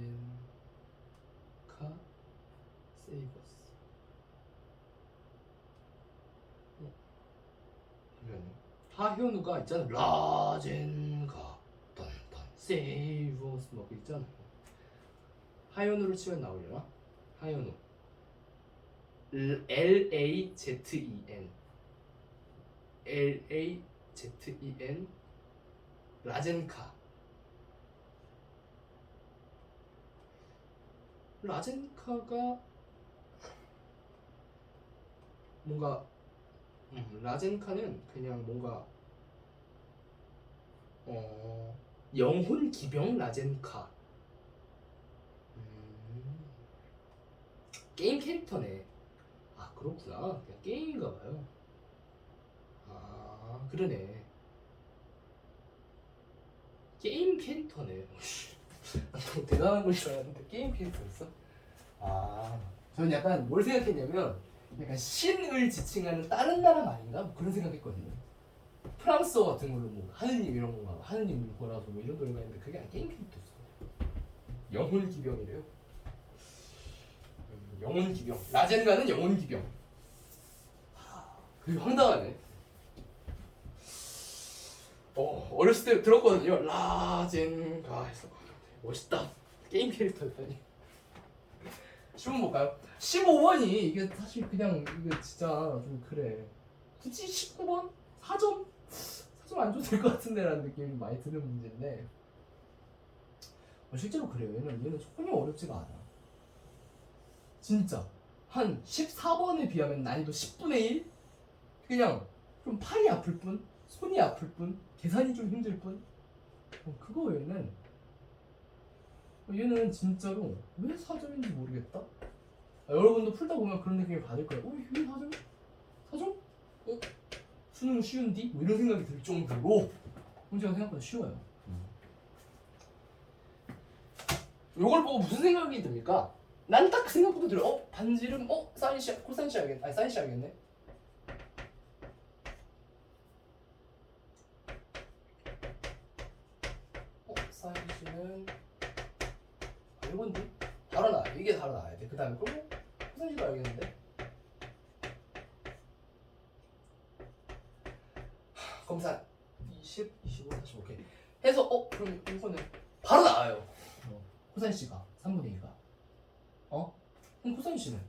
세이버스. 하현우가 있잖아. 라젠가 딴딴 세이버스 막 있잖아. 하현우를 치면 나오려나? 하현우 L-A-Z-E-N L-A-Z-E-N 라젠카 라젠카가 뭔가 라젠카는 그냥 뭔가 영혼 기병 라젠카 게임 캐릭터네. 그렇구나. 그냥 게임인가봐요. 그러네. 게임 캐릭터네. 대단한 걸 줄 알았는데 게임 캐릭터였어? 저는 약간 뭘 생각했냐면 약간 신을 지칭하는 다른 나라 아닌가? 뭐 그런 생각했거든요. 프랑스어 같은 걸로 뭐 하느님 이런 건가? 하느님을 보라서 뭐 이런 노래가 있는데 그게 아니라 게임 캐릭터였어. 영혼 기병이래요. 영혼 기병. 라젠가는 영혼 기병. 그게 황당하네. 어렸을 때 들었거든요. 라젠가 해서 멋있다. 게임 캐릭터였다니. 15번 볼까요? 15번이 이게 사실 그냥 이게 진짜 좀 그래. 굳이 19번? 4점? 4점 안 줘도 될 것 같은데라는 느낌이 많이 드는 문제인데 실제로 그래요. 얘는 전혀 어렵지가 않아. 진짜 한 14번에 비하면 난이도 10분의 1? 그냥 좀 팔이 아플 뿐, 손이 아플 뿐, 계산이 좀 힘들 뿐. 그거 외에는 얘는 진짜로 왜 4점인지 모르겠다. 여러분도 풀다 보면 그런 느낌을 받을 거예요. 이게 4점? 4점? 수능 쉬운디? 뭐 이런 생각이 들 정도로 문제가 생각보다 쉬워요. 요걸 보고 무슨 생각이 듭니까? 난 딱 그 생각부터 들어. 반지름? 사인시, 코사인시 알겠네. 사인시 알겠네. 사인시는 이건데? 바로 나와. 이게 바로 나와야 돼. 그 다음에 그럼 코사인시도 알겠는데? 검산 20, 25, 40 오케이. 해서 그럼 이거는 바로 나와요. 코사인시가 3분의 2가. 그럼 코사인시는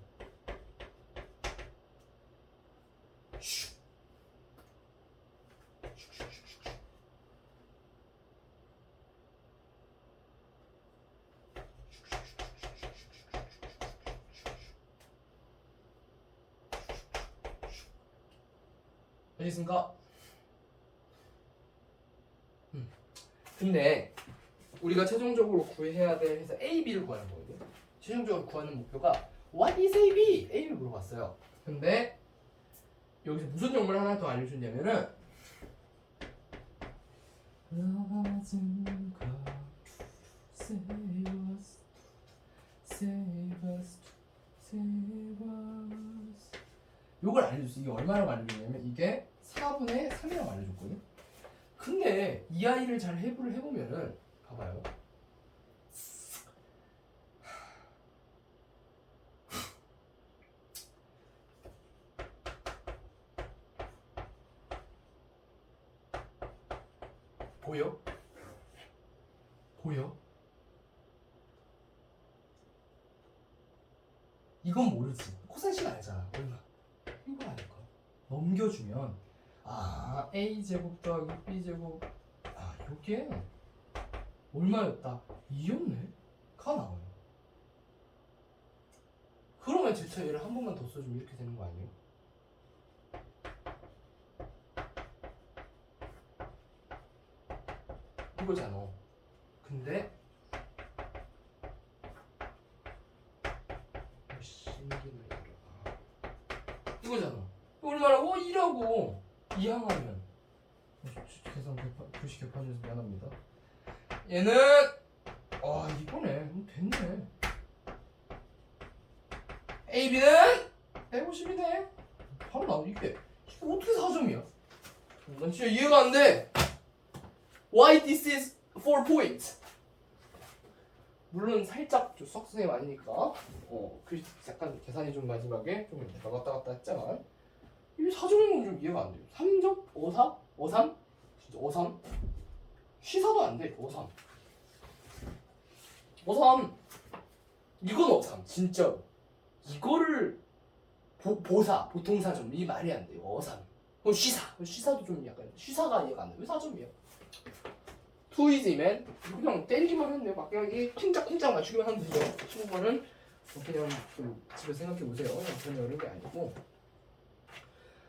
알겠습니까? 근데 우리가 최종적으로 구해야 돼 해서 A, B를 구하는 거거든요. 최종적으로 구하는 목표가 What is AB? A를 물어봤어요. 근데 여기서 무슨 정보를 하나 더 알려줬냐면은 요걸 알려줬어. 이게 얼마라고 알려줬냐면 이게 4분의 3이라고 알려줬거든. 근데 이 아이를 잘 해부를 해보면은 봐봐요. 보여? 보여? 이건 모르지. 코사인식 알잖아. 얼마? 이거 아닐까? 넘겨주면 아 a제곱 더하기 b제곱 아 요게 얼마였다? 2였네? 가 나와요. 그러면 제차 얘를 한 번만 더 써주면 이렇게 되는 거 아니에요? 이거잖아. 근데 이거잖아. 얼마라고? 2라고 2항하면 계산 교시 개판에서 미안합니다. 얘는 이거네. 됐네. AB는 150이네. 바로 나와. 이게 어떻게 4점이야? 난 진짜 이해가 안 돼. Why this is 4 points? 물론 살짝 좀 수학 선생님 아니니까 그 약간 계산이 좀 마지막에 좀 나갔다 갔다 했지만 이게 4점인 건 좀 이해가 안 돼요. 3점? 5삼? 5삼? 진짜 5삼? 쉬사도 안 돼. 5삼 5삼 이건 5삼 진짜 이거를 보사 보통 4점 이 말이 안 돼요. 5삼 그럼 쉬사도 좀 약간 쉬사가 이해가 안 돼. 왜 4점이야? 투이지맨 그냥 때리기만 하면 돼요. 막대하기 쿵짝쿵짝 맞추기만 하면 되죠. 15번은 그냥 좀 집에서 생각해보세요. 그냥 어려운 게 아니고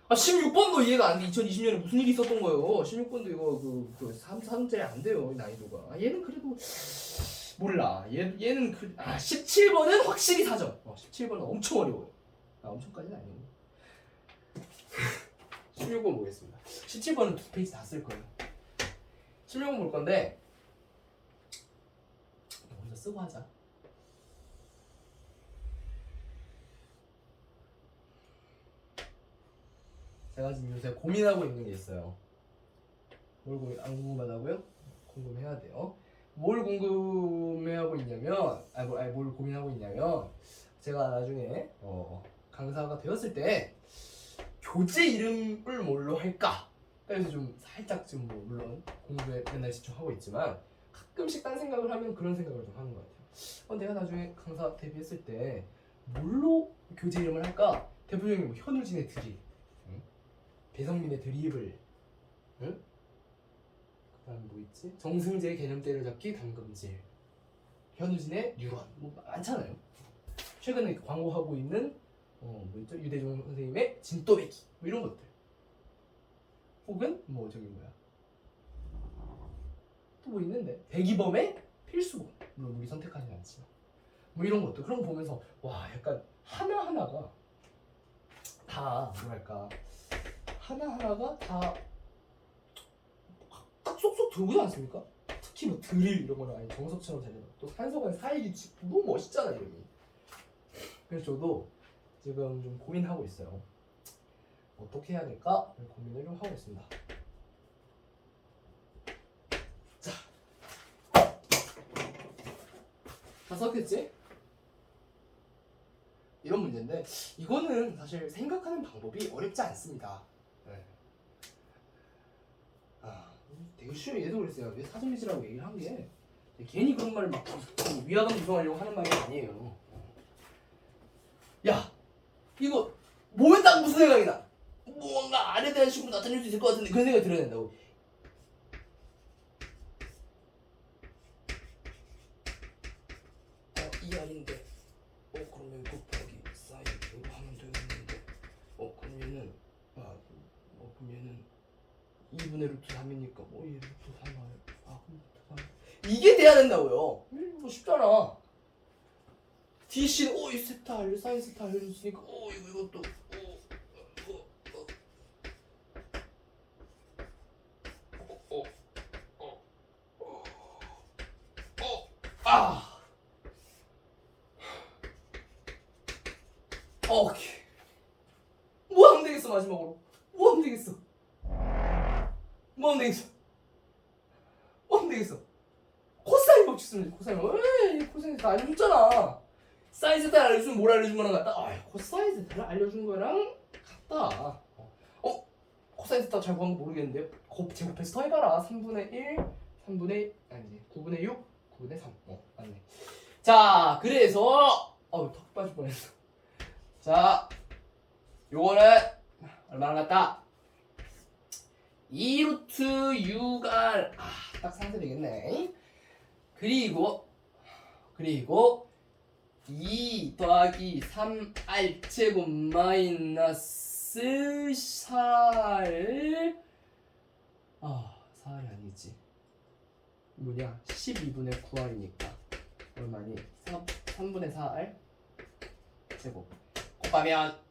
16번도 이해가 안 돼. 2020년에 무슨 일이 있었던 거예요. 16번도 이거 그 3점짜리 안 돼요. 난이도가. 얘는 그래도 몰라. 얘는 17번은 확실히 4점. 17번은 엄청 어려워요. 엄청까지는 아니에요. 16번 보겠습니다. 17번은 2페이지 다 쓸 거예요. 16번 볼 건데 먼저 쓰고 하자. 제가 지금 요새 고민하고 있는 게 있어요. 뭘 안 궁금하다고요? 궁금해야 돼요. 뭘 궁금해하고 있냐면 뭘 고민하고 있냐면 제가 나중에 강사가 되었을 때 교재 이름을 뭘로 할까? 그래서 좀 살짝 지금 뭐 물론 공부에 맨날 집중하고 있지만 가끔씩 딴 생각을 하면 그런 생각을 좀 하는 것 같아요. 내가 나중에 강사 데뷔했을 때 뭘로 교재 이름을 할까? 대표적인 뭐 현우진의 드립, 배성민의 드립을, 응? 그다음 뭐 있지? 정승재의 개념 때려잡기 담금질, 현우진의 뉴런 뭐 많잖아요. 최근에 광고하고 있는 뭐 있죠? 유대종 선생님의 진또배기 뭐 이런 것들. 혹은 뭐 저기 뭐야 또 뭐 있는데 대기범의 필수본 물론 우리 선택하진 않지만 뭐 이런 것도 그런 거 보면서 와 약간 하나하나가 다 뭐랄까 하나하나가 다 딱 쏙쏙 들어오지 않습니까? 특히 뭐 드릴 이런 거는 아니 정석처럼 되는 또 산소간 사이기 너무 멋있잖아 이름이. 그래서 저도 지금 좀 고민하고 있어요. 어떻게 해야 될까 고민을 좀 하고 있습니다. 다 썼겠지? 이런 문제인데 이거는 사실 생각하는 방법이 어렵지 않습니다. 네. 되게 쉬워요. 얘도 그랬어요. 왜 사점이지라고 얘기를 한 게 괜히 그런 말을 막 위화감 조성하려고 하는 말이 아니에요. 야 이거 몸에 딱 무슨 생각이 나? 뭔가 알에 대한 식으로 나타낼 수 있을 것 같은데 그런 생각이 들어야 된다고. 이 알인데 그러면 곱하기 사이로 하면 되겠는데 그럼 얘는 그럼 얘는 2분의 루트 3이니까 얘 루트 3 그럼 루트 3 이게 돼야 된다고요. 뭐 쉽잖아. DC는 이 세타 알려 사인 세타 알려줬으니까 이것도 오케이. 뭐 하면 되겠어 마지막으로? 뭐 하면 되겠어? 뭐 하면 되겠어? 뭐 하면 되겠어? 코사인 법칙 쓰면 돼. 코사인 에이 코사인 다 알려줬잖아. 사인 세타를 알려주면 뭘 알려준 거랑 같다? 코사인 세타를 알려준 거랑 같다. 코사인 세타 잘 구한 거 모르겠는데 제곱해서 더해봐라. 3분의 1 3분의 아니지 9분의 6 9분의 3 맞네. 자 그래서 턱 빠질 뻔했어. 자 요거는 얼마나 같다? 2루트 6R 딱 상쇄되겠네. 그리고 2 더하기 3R 제곱 마이너스 4R 4R이 아니지 뭐냐 12분의 9R이니까 얼마니? 3분의 4R 제곱 곱하면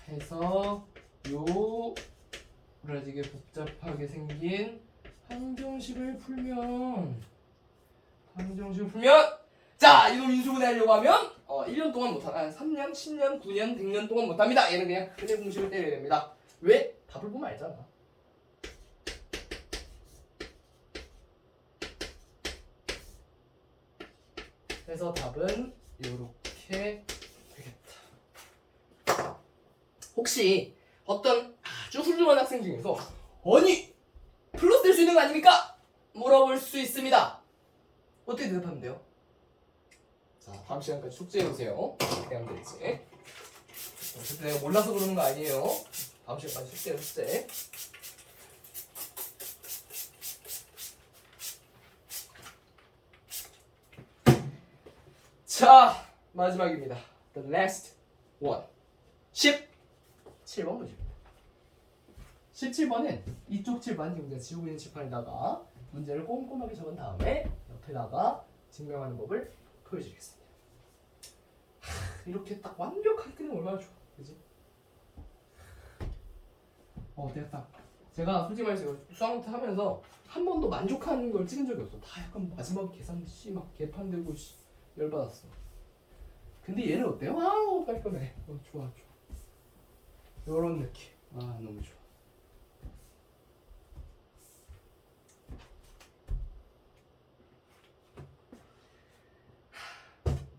해서 요라지게 복잡하게 생긴 항정식을 풀면 자 이놈 인수분해하려고 하면 1년 동안 못한 3년, 10년, 9년, 100년 동안 못합니다. 얘는 그냥 근해 공식을 때려야 됩니다. 왜? 답을 보면 알잖아. 그래서 답은 요렇게 되겠다. 혹시 어떤 아주 훌륭한 학생 중에서 아니 플러스 될 수 있는 거 아닙니까? 물어볼 수 있습니다. 어떻게 대답하면 돼요? 자 다음 시간까지 숙제해보세요. 어떻게 하면 될지. 어쨌든 내가 몰라서 그러는 거 아니에요. 다음 시간까지 숙제. 자 마지막입니다. The last one. 17번 문제입니다. 17번은 이쪽 칠판 지금 지우고 있는 칠판에다가 문제를 꼼꼼하게 적은 다음에 옆에다가 증명하는 법을 보여드리겠습니다. 이렇게 딱 완벽하게 끝내면 얼마나 좋아, 그지? 내가 제가 솔직히 말해서 수학노트 하면서 한 번도 만족하는 걸 찍은 적이 없어. 다 약간 마지막 계산 막 개판되고 열받았어. 근데 얘는 어때요? 깔끔해. 좋아. 요런 느낌. 너무 좋아.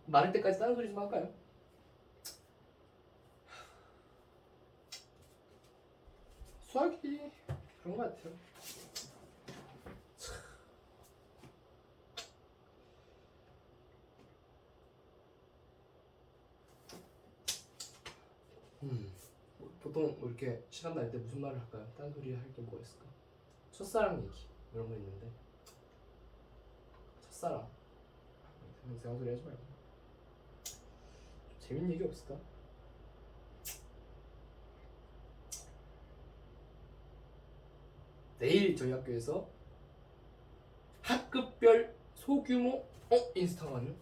마를 때까지 다른 소리 좀 할까요? 수학이 그런 것 같아요. 보통 이렇게 시간 날 때 무슨 말을 할까요? 딴 소리 할 게 뭐가 있을까? 첫사랑 얘기 이런 거 있는데 첫사랑 이상한 소리 하지 말고 재밌는 얘기 없을까? 내일 저희 학교에서 학급별 소규모 인스타원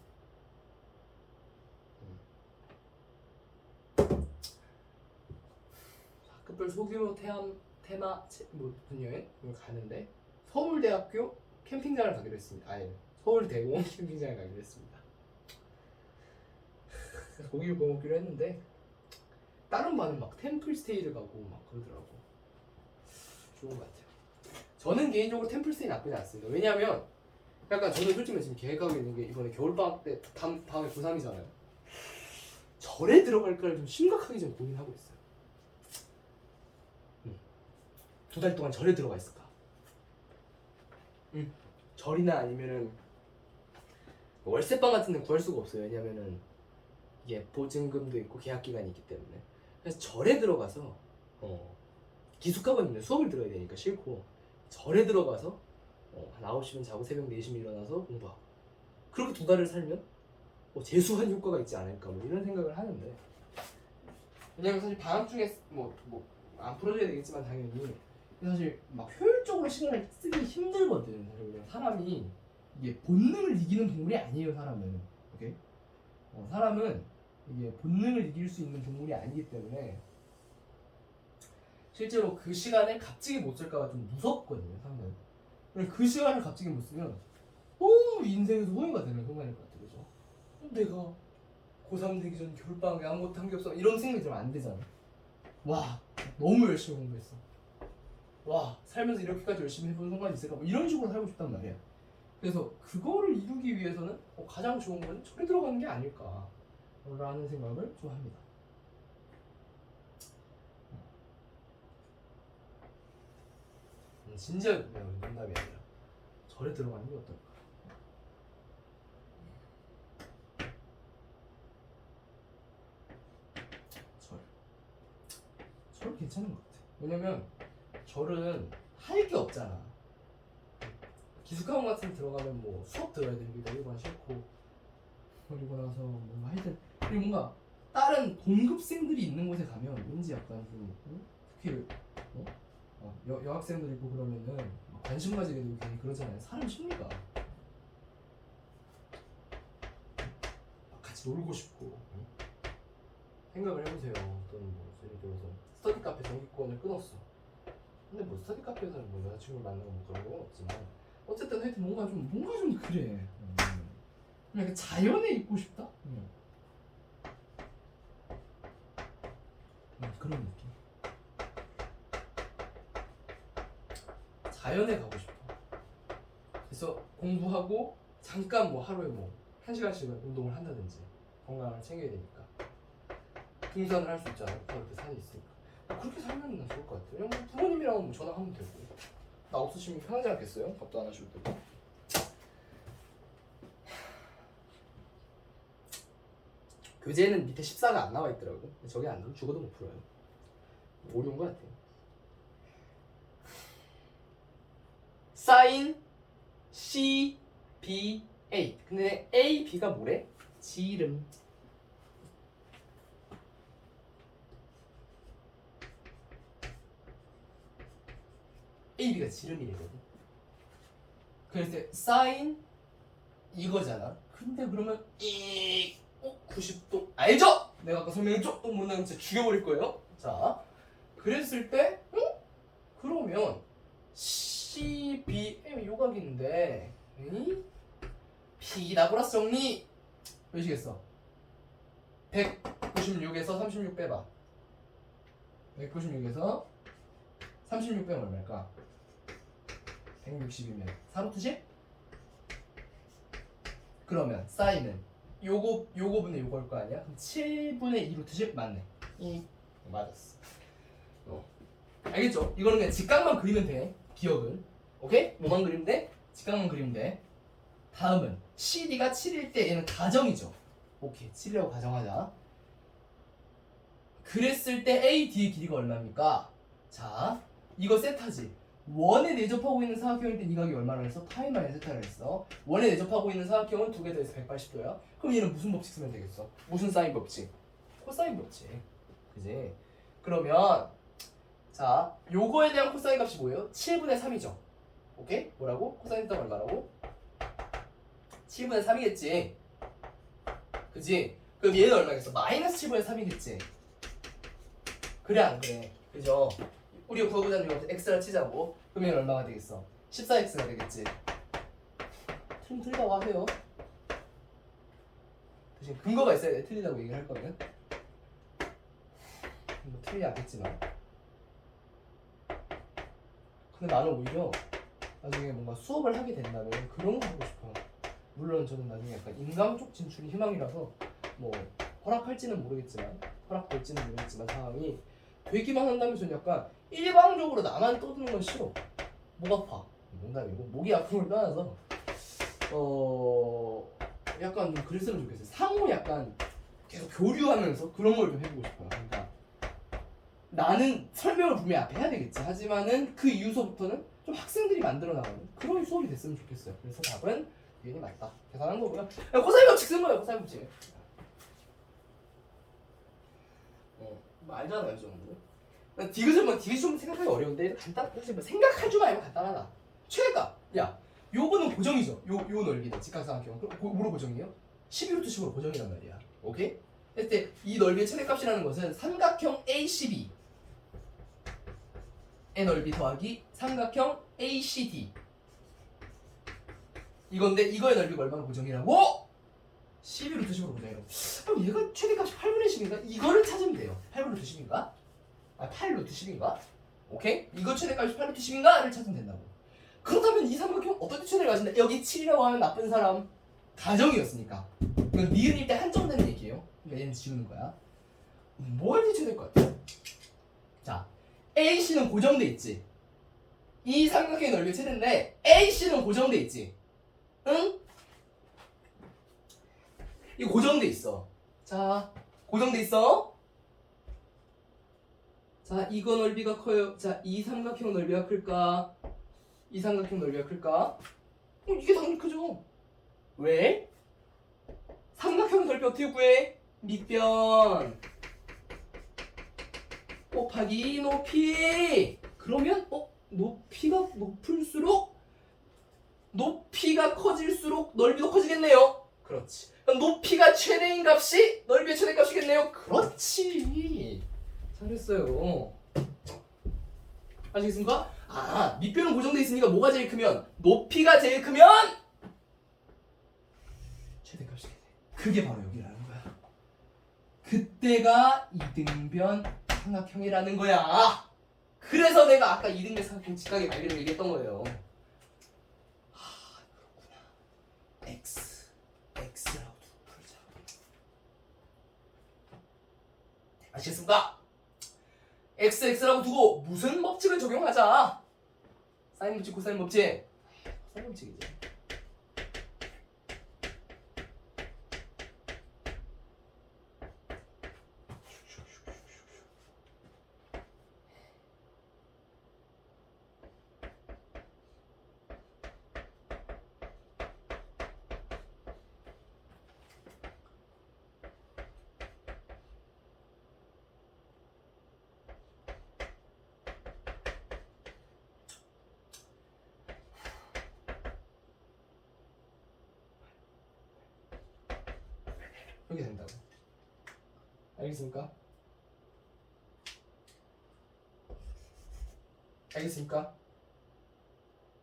학급별 소규모 테마 분야에 가는데 서울대학교 캠핑장을 가기로 했습니다. 서울대공원 캠핑장을 가기로 했습니다. 고기를 구워 먹기로 했는데 다른 반은 막 템플스테이를 가고 막 그러더라고. 좋은 것 같아요. 저는 개인적으로 템플스테이 나쁘지 않습니다. 왜냐하면 약간 저는 솔직히 지금 계획하고 있는 게 이번에 겨울방학 때 다음에 고3이잖아요. 절에 들어갈까를 좀 심각하게 좀 고민하고 있어요. 2달 동안 절에 들어가 있을까? 절이나 아니면은 월세방 같은 데는 구할 수가 없어요. 왜냐면은 이게 보증금도 있고 계약 기간이 있기 때문에. 그래서 절에 들어가서 기숙학원 있는 수업을 들어야 되니까 싫고 절에 들어가서 한 9시면 자고 새벽 4시면 일어나서 공부하고 그렇게 2달을 살면 뭐 재수한 효과가 있지 않을까 뭐 이런 생각을 하는데 왜냐면 사실 방학 중에 뭐 안 풀어줘야 되겠지만 당연히 사실 막 효율적으로 시간을 쓰기 힘들거든. 사실 왜냐면 사람이 이게 본능을 이기는 동물이 아니에요. 사람은 오케이? 사람은 이게 본능을 이길 수 있는 동물이 아니기 때문에 실제로 그 시간에 값지게 못 쓸까가 좀 무섭거든요. 사람은 그 시간을 값지게 못 쓰면 너무 인생에서 후회가 되는 순간일 것 같아. 그죠? 내가 고3 되기 전 겨울방학에 아무것도 한 게 없어 이런 생각이 들면 안 되잖아. 와 너무 열심히 공부했어. 와 살면서 이렇게까지 열심히 해본 순간이 있을까 뭐 이런 식으로 살고 싶단 말이야. 그래서 그거를 이루기 위해서는 가장 좋은 건 절에 들어가는 게 아닐까 라는 생각을 좀 합니다. 진지하게 농담이 아니라 절에 들어가는 게 어떨까. 절 괜찮은 것 같아. 왜냐면 절은 할 게 없잖아. 기숙학원 같은 데 들어가면 뭐 수업 들어야 되는 게 일반 싫고 그리고 나서 뭐 하여튼 그리고 뭔가 다른 동급생들이 있는 곳에 가면 왠지 약간 좀 특히 여학생들 있고 그러면은 관심 가지게 되고 괜히 그러잖아요. 사람 심리가 같이 놀고 싶고 생각을 해보세요. 또는 뭐 예를 들어서 스터디 카페 정기권을 끊었어. 근데 뭐 스터디 카페에서는 뭐 여자친구를 만나고 뭐 그런 건 없지만 어쨌든 하여튼 뭔가 좀 그래. 그냥 자연에 있고 싶다. 그런 느낌. 자연에 가고 싶어. 그래서 공부하고 잠깐 뭐 하루에 뭐 1시간씩은 운동을 한다든지 건강을 챙겨야 되니까 등산을 할 수 있잖아요. 바로 옆에 산이 있으니까. 그렇게 살면 난 좋을 것 같아요. 그냥 부모님이랑 뭐 전화하면 되고. 나 없으시면 편하지 않겠어요? 밥도 안 하셔도 되고. 교재는 밑에 14가 안 나와 있더라고. 저게 안 나오면 죽어도 못 풀어요. 어려운 것 같아요. 사인 C, B, A. 근데 A, B가 뭐래? 지름. A, B가 지름이래거든. 그래서 사인 이거잖아. 근데 그러면 90도 알죠? 내가 아까 설명했죠? 또 못나면 진짜 죽여버릴 거예요. 자, 그랬을 때 그러면 CBM 요각인데 피타고라스 정리 몇이겠어? 196에서 36 빼봐. 196에서 36 빼면 얼마일까? 160이면 4루트 10? 그러면 사인은 요거분의 요거일 거 아니야? 그럼 7분의 2루트 10 맞네. 맞았어. 알겠죠? 이거는 그냥 직각만 그리면 돼. 기억은. 오케이? 뭐만 그리면 돼? 직각만 그리면 돼. 다음은 CD가 7일 때 얘는 가정이죠. 오케이. 7이라고 가정하자. 그랬을 때 AD의 길이가 얼마입니까? 자, 이거 세타지. 원에 내접하고 있는 사각형일 때 이 각이 얼마나 했어? 파이 마이너스 세타를 했어. 원에 내접하고 있는 사각형은 두 개 더해서 180도야. 그럼 얘는 무슨 법칙 쓰면 되겠어? 무슨 사인 법칙? 코사인 법칙. 그지? 그러면 자, 요거에 대한 코사인 값이 뭐예요? 7분의 3이죠. 오케이? 뭐라고? 코사인 값 얼마라고? 7분의 3이겠지. 그지? 그럼 얘는 얼마겠어? 마이너스 7분의 3이겠지. 그래 안 그래? 그죠? 우리가 구하고자 하는 거 x를 치자고. 그럼 얘는 얼마가 되겠어? 14x가 되겠지. 틀리다고 하세요. 대신 근거가 있어야 돼. 틀리다고 얘기를 할 거면. 뭐 틀리지 않겠지만. 근데 나는 오히려 나중에 뭔가 수업을 하게 된다면 그런 거 하고 싶어요. 물론 저는 나중에 약간 인강 쪽 진출이 희망이라서 뭐 허락할지는 모르겠지만 허락될지는 모르겠지만 상황이 되기만 한다면 저는 약간 일방적으로 나만 떠드는 건 싫어. 목 아파. 농담이고 목이 아픈 걸 떠나서 약간 좀 그랬으면 좋겠어요. 상호 약간 계속 교류하면서 그런 걸 좀 해보고 싶어요. 그러니까 나는 설명을 분명히 앞에 해야 되겠지. 하지만은 그 이후서부터는 좀 학생들이 만들어 나가는 그런 수업이 됐으면 좋겠어요. 그래서 답은 비연이 맞다. 계산한 거고요. 코사인 법칙 쓴 거예요. 코사인 법칙. 뭐 알잖아요, 좀. 디귿 좀 생각하기 어려운데 사실 뭐 생각할 줄 알면 간단하다. 최대값. 야, 요거는 고정이죠. 요 넓이는 직각삼각형. 뭐로 고정이에요? 12루트 10으로 고정이란 말이야. 오케이? 했을 때 이 넓이의 최대값이라는 것은 삼각형 ACB의 넓이 더하기 삼각형 ACD 이건데 이거의 넓이가 얼마나 고정이라고? 12루트 10으로 고정이라고. 그럼 얘가 최대값이 8분의 10인가? 이거를 찾으면 돼요. 8분의 10인가? 8루트 10인가? 오케이? 이거 최대값이 8루트 10인가를 찾으면 된다고. 그렇다면 이 삼각형 어떻게 최대를 가진다? 여기 7이라고 하면 나쁜 사람 가정이었으니까 이건 니은일 때 한정되는 얘기예요. 그러니까 얘는 지우는 거야. 뭘 대체될 것 같아? 자, AC는 고정돼 있지. 이 삼각형의 넓이가 최대인데 AC는 고정돼 있지. 응? 이거 고정돼 있어. 자, 고정돼 있어. 자, 이거 넓이가 커요. 자, 이 삼각형 넓이가 클까? 이 삼각형 넓이가 클까? 이게 당연히 크죠. 왜? 삼각형 넓이 어떻게 구해? 밑변 곱하기 높이. 그러면 높이가 높을수록 높이가 커질수록 넓이도 커지겠네요. 그렇지. 그럼 높이가 최대인 값이 넓이의 최대값이겠네요. 그렇지. 잘했어요. 아시겠습니까? 아, 밑변은 고정돼 있으니까 뭐가 제일 크면? 높이가 제일 크면 최대값이겠네. 그게 바로 여기라는 거야. 그때가 이등변 삼각형이라는 거야. 그래서 내가 아까 이등변 삼각형 직각의 관리를 얘기했던 거예요. 그렇구나. X라고 풀자. 아시겠습니까? X라고 두고 무슨 법칙을 적용하자? 사인 법칙, 코사인 법칙. 코사인 법칙이지. 이렇게 된다고. 알겠습니까? 알겠습니까?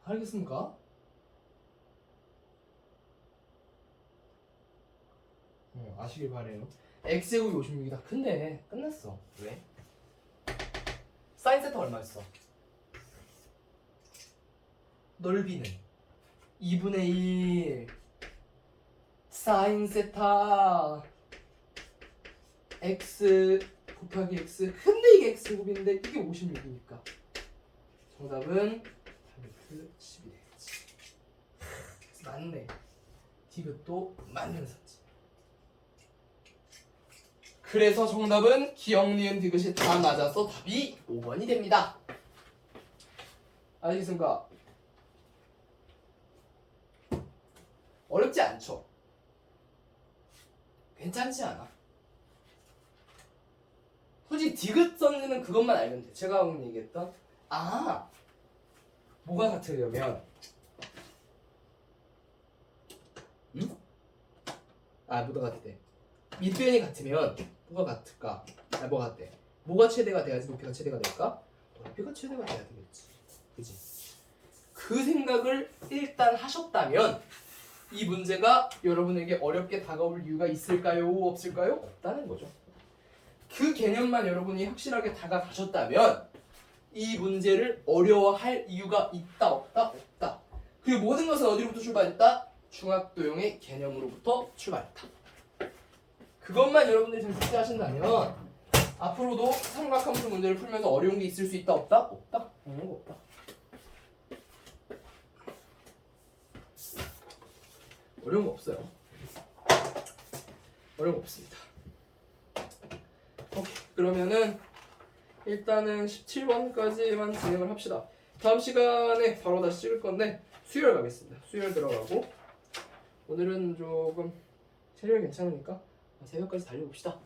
알겠습니까? 아시길 바래요. x제곱이 56이다. 근데 끝났어. 왜? 사인 세타 얼마였어? 넓이는 2분의 1 사인 세타 x 곱하기 x. 근데 이게 x제곱인데 이게 56이니까 정답은 8루트 10이 되겠지. 맞네. 디귿도 맞는 사지. 그래서 정답은 기억, 니은, 디귿이 다 맞아서 답이 5번이 됩니다. 알겠습니까? 어렵지 않죠? 괜찮지 않아? 솔직히 디귿 선는 그것만 알면 돼. 제가 방금 얘기했던 뭐가 같으려면 뭐가 같대? 밑변이 같으면 뭐가 같을까? 뭐가 같대? 뭐가 최대가 돼야지 높이가 최대가 될까? 높이가 최대가 돼야 되겠지. 그치? 그 생각을 일단 하셨다면 이 문제가 여러분에게 어렵게 다가올 이유가 있을까요? 없을까요? 없다는 거죠. 그 개념만 여러분이 확실하게 다가가셨다면 이 문제를 어려워할 이유가 있다 없다? 없다. 그리고 모든 것은 어디로부터 출발했다? 중학도형의 개념으로부터 출발했다. 그것만 여러분들이 잘 숙지하신다면 앞으로도 삼각함수 문제를 풀면서 어려운 게 있을 수 있다 없다? 없다. 어려운 거 없다. 어려운 거 없어요. 어려운 거 없습니다. 오케이. 그러면은 일단은 17번까지만 진행을 합시다. 다음 시간에 바로 다시 찍을 건데 수열 가겠습니다. 수열 들어가고 오늘은 조금 체력이 괜찮으니까 새벽까지 달려봅시다.